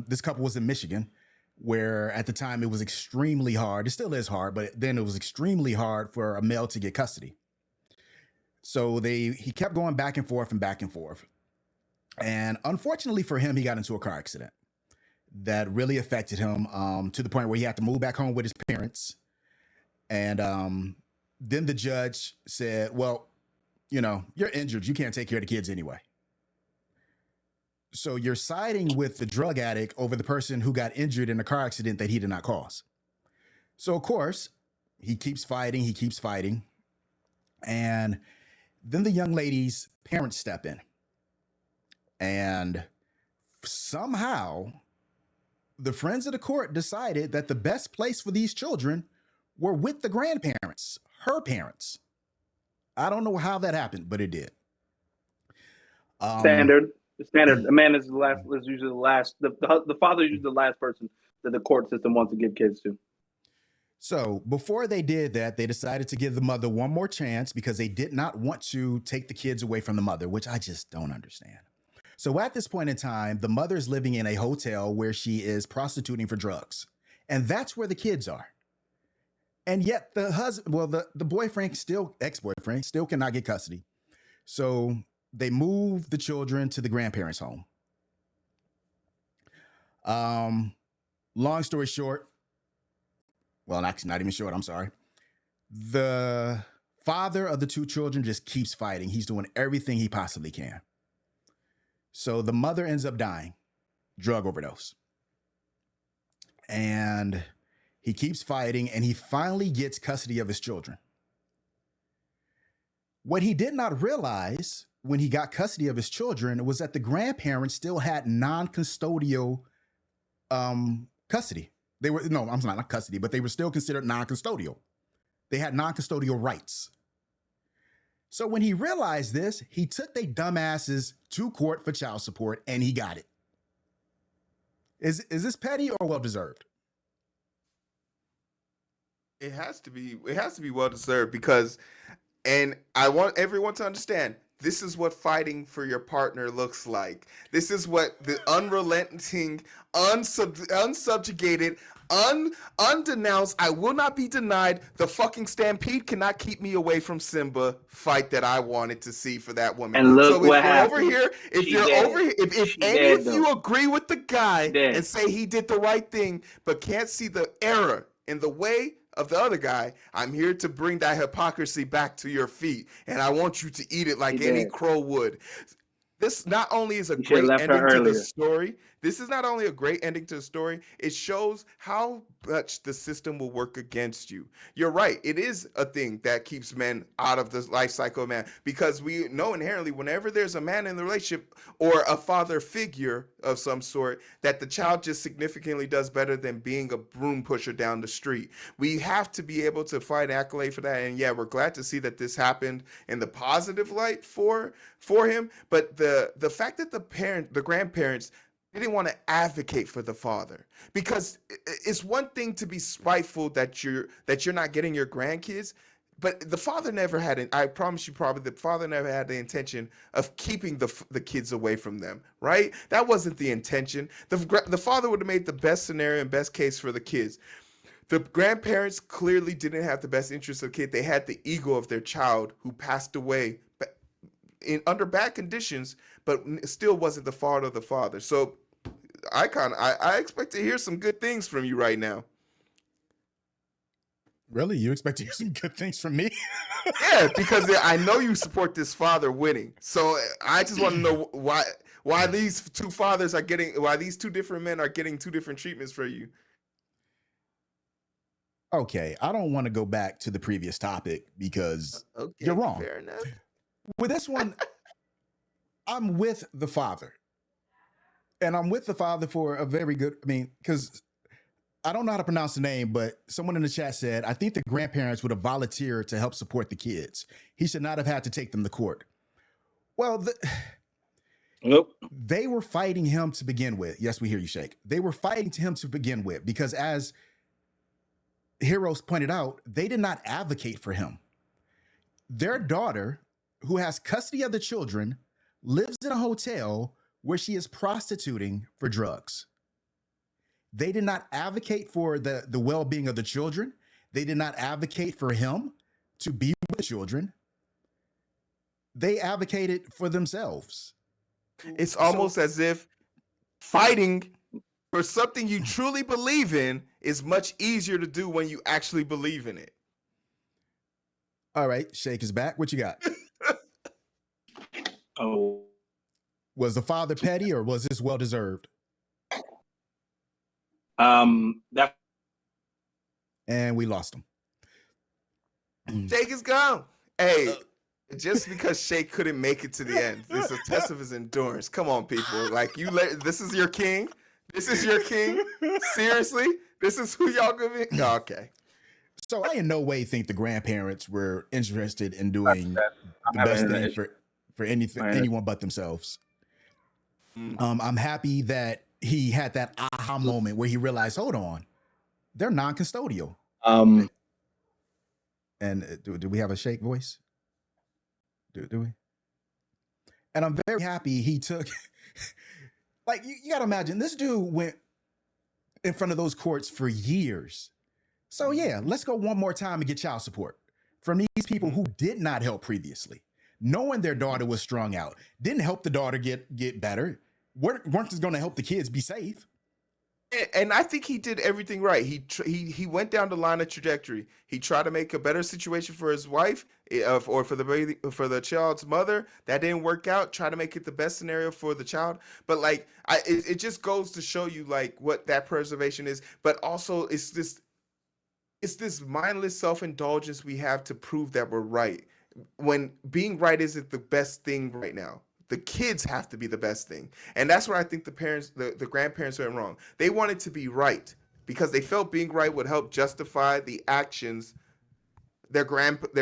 this couple was in Michigan, where at the time it was extremely hard. It still is hard, but then it was extremely hard for a male to get custody. So he kept going back and forth and back and forth. And unfortunately for him, he got into a car accident that really affected him to the point where he had to move back home with his parents. And then the judge said, well, you're injured. You can't take care of the kids anyway. So you're siding with the drug addict over the person who got injured in a car accident that he did not cause. So, of course, he keeps fighting. And then the young lady's parents step in. And somehow the friends of the court decided that the best place for these children were with the grandparents, her parents. I don't know how that happened, but it did. Standard. The man is usually the last. The father is usually the last person that the court system wants to give kids to. So before they did that, they decided to give the mother one more chance because they did not want to take the kids away from the mother, which I just don't understand. So at this point in time, the mother is living in a hotel where she is prostituting for drugs. And that's where the kids are. And yet the husband, the boyfriend, ex-boyfriend, still cannot get custody. So they move the children to the grandparents' home. Long story short, well, actually not even short, I'm sorry. The father of the 2 children just keeps fighting. He's doing everything he possibly can. So the mother ends up dying, drug overdose. And he keeps fighting, and he finally gets custody of his children. What he did not realize when he got custody of his children was that the grandparents still had non-custodial custody. Not custody, but they were still considered non-custodial. They had non-custodial rights. So when he realized this, he took they dumbasses to court for child support, and he got it. Is this petty or well-deserved? It has to be well-deserved because, and I want everyone to understand, this is what fighting for your partner looks like. This is what the unrelenting, unsubjugated, undenounced, I will not be denied, the fucking stampede cannot keep me away from Simba fight that I wanted to see for that woman. And look so what happened. If any of you agree with the guy and say he did the right thing, but can't see the error in the way of the other guy, I'm here to bring that hypocrisy back to your feet, and I want you to eat it like any crow would. This not only is a great ending to the story, this is not only a great ending to the story, it shows how much the system will work against you. You're right. It is a thing that keeps men out of the life cycle of man, because we know inherently whenever there's a man in the relationship or a father figure of some sort, that the child just significantly does better than being a broom pusher down the street. We have to be able to find accolade for that. And yeah, we're glad to see that this happened in the positive light for him. But the fact that the grandparents didn't want to advocate for the father, because it's one thing to be spiteful that you're not getting your grandkids, but the father never had it. I promise you, probably the father never had the intention of keeping the kids away from them, right? That wasn't the intention. The father would have made the best scenario and best case for the kids. The grandparents clearly didn't have the best interest of the kid. They had the ego of their child who passed away under bad conditions, but still wasn't the fault of the father. So, I expect to hear some good things from you right now. Really? You expect to hear some good things from me? Yeah, because I know you support this father winning. So I just want to know why these two fathers are getting, why these two different men are getting two different treatments for you. Okay, I don't want to go back to the previous topic because you're wrong. Fair enough. With this one, I'm with the father. And I'm with the father for a very good, because I don't know how to pronounce the name, but someone in the chat said, I think the grandparents would have volunteered to help support the kids. He should not have had to take them to court. Well, they were fighting him to begin with. Yes, we hear you, Shake. They were fighting to him to begin with because as Heroes pointed out, they did not advocate for him. Their daughter, who has custody of the children, lives in a hotel where she is prostituting for drugs. They did not advocate for the well-being of the children. They did not advocate for him to be with the children. They advocated for themselves. It's almost as if fighting for something you truly believe in is much easier to do when you actually believe in it. All right, Shake is back. What you got? Oh. Was the father petty or was this well-deserved? That. And we lost him. Shake is gone. Hey, just because Shake couldn't make it to the end, this is a test of his endurance. Come on, people. Like this is your king. This is your king. Seriously, this is who y'all gonna be. Oh, okay. So I in no way think the grandparents were interested in doing the best thing for anyone but themselves. I'm happy that he had that aha moment where he realized, hold on, they're non-custodial. And do we have a Shake voice? Do we? And I'm very happy he took, like, you got to imagine, this dude went in front of those courts for years. So yeah, let's go one more time and get child support from these people who did not help previously, knowing their daughter was strung out, didn't help the daughter get better, weren't just going to help the kids be safe. And I think he did everything right. He went down the line of trajectory. He tried to make a better situation for his wife, or for the child's mother. That didn't work out. Try to make it the best scenario for the child. But like, it just goes to show you like what that preservation is. But also, it's this mindless self-indulgence we have to prove that we're right, when being right isn't the best thing right now. The kids have to be the best thing. And that's where I think the grandparents went wrong. They wanted to be right because they felt being right would help justify the actions their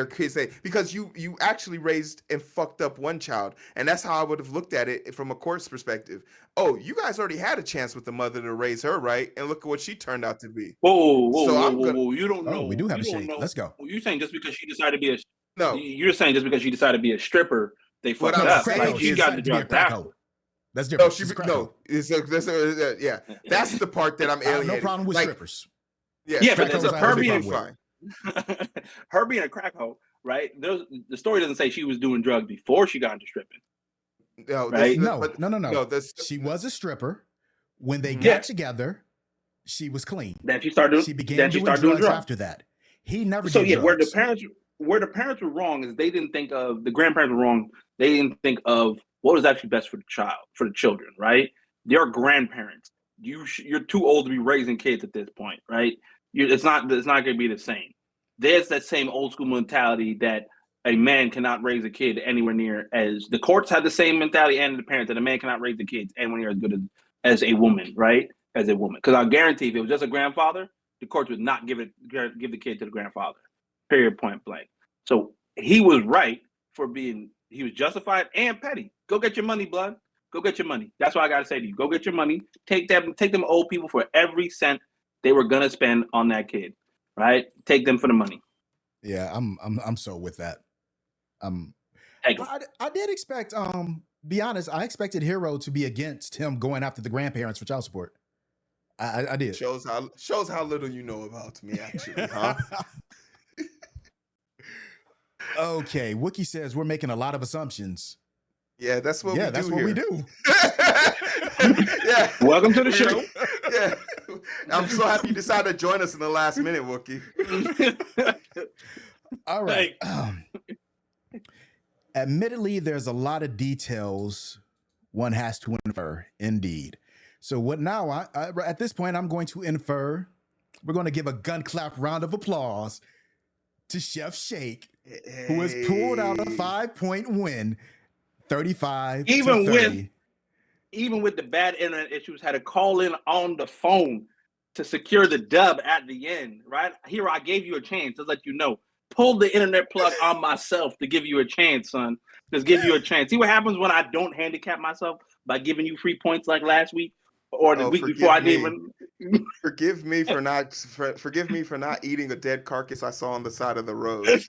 kids say. Because you actually raised and fucked up one child. And that's how I would have looked at it from a court's perspective. Oh, you guys already had a chance with the mother to raise her right, and look at what she turned out to be. Whoa. You don't know. We do have a Shake. Let's go. You're saying just because she decided to be No. You're saying just because she decided to be a stripper, they fucked up. Like, she got the drug after. That's different. Yeah. That's the part that I'm alienated. No problem with strippers. Yeah, but that's her being fine. Her being a crack hoe, right? The story doesn't say she was doing drugs before she got into stripping. No. She was a stripper. When they got together, she was clean. Then she started. She began doing drugs after that. He never. So yeah, where the parents were wrong is they didn't think of, the grandparents were wrong. They didn't think of what was actually best for the children, right? They're grandparents. You're too old to be raising kids at this point, right? It's not going to be the same. There's that same old school mentality that a man cannot raise a kid anywhere near as the courts had the same mentality, and the parents, that a man cannot raise the kids anywhere near as good as a woman, right? As a woman, because I guarantee if it was just a grandfather, the courts would not give the kid to the grandfather. Period. Point blank. So he was right he was justified and petty. Go get your money, blood. Go get your money. That's what I gotta say to you. Go get your money. Take them old people for every cent they were gonna spend on that kid. Right? Take them for the money. Yeah, I'm so with that. Take I did expect, be honest, I expected Hero to be against him going after the grandparents for child support. I did. Shows how little you know about me, actually, huh? Okay, Wookie says we're making a lot of assumptions. Yeah, that's what we do. That's what we do. Yeah. Welcome to the show. Yeah. I'm so happy you decided to join us in the last minute, Wookie. All right. Admittedly, there's a lot of details one has to infer, indeed. So what now? I at this point, I'm going to infer. We're going to give a gun clap round of applause to Chef Shake, who has pulled out a 5-point win, 35 to 30. Even with the bad internet issues, had to call in on the phone to secure the dub at the end, right? Here, I gave you a chance to let you know. Pulled the internet plug on myself to give you a chance, son. Just give you a chance. See what happens when I don't handicap myself by giving you free points like last week or the week before. I didn't even. Forgive me for not eating a dead carcass I saw on the side of the road.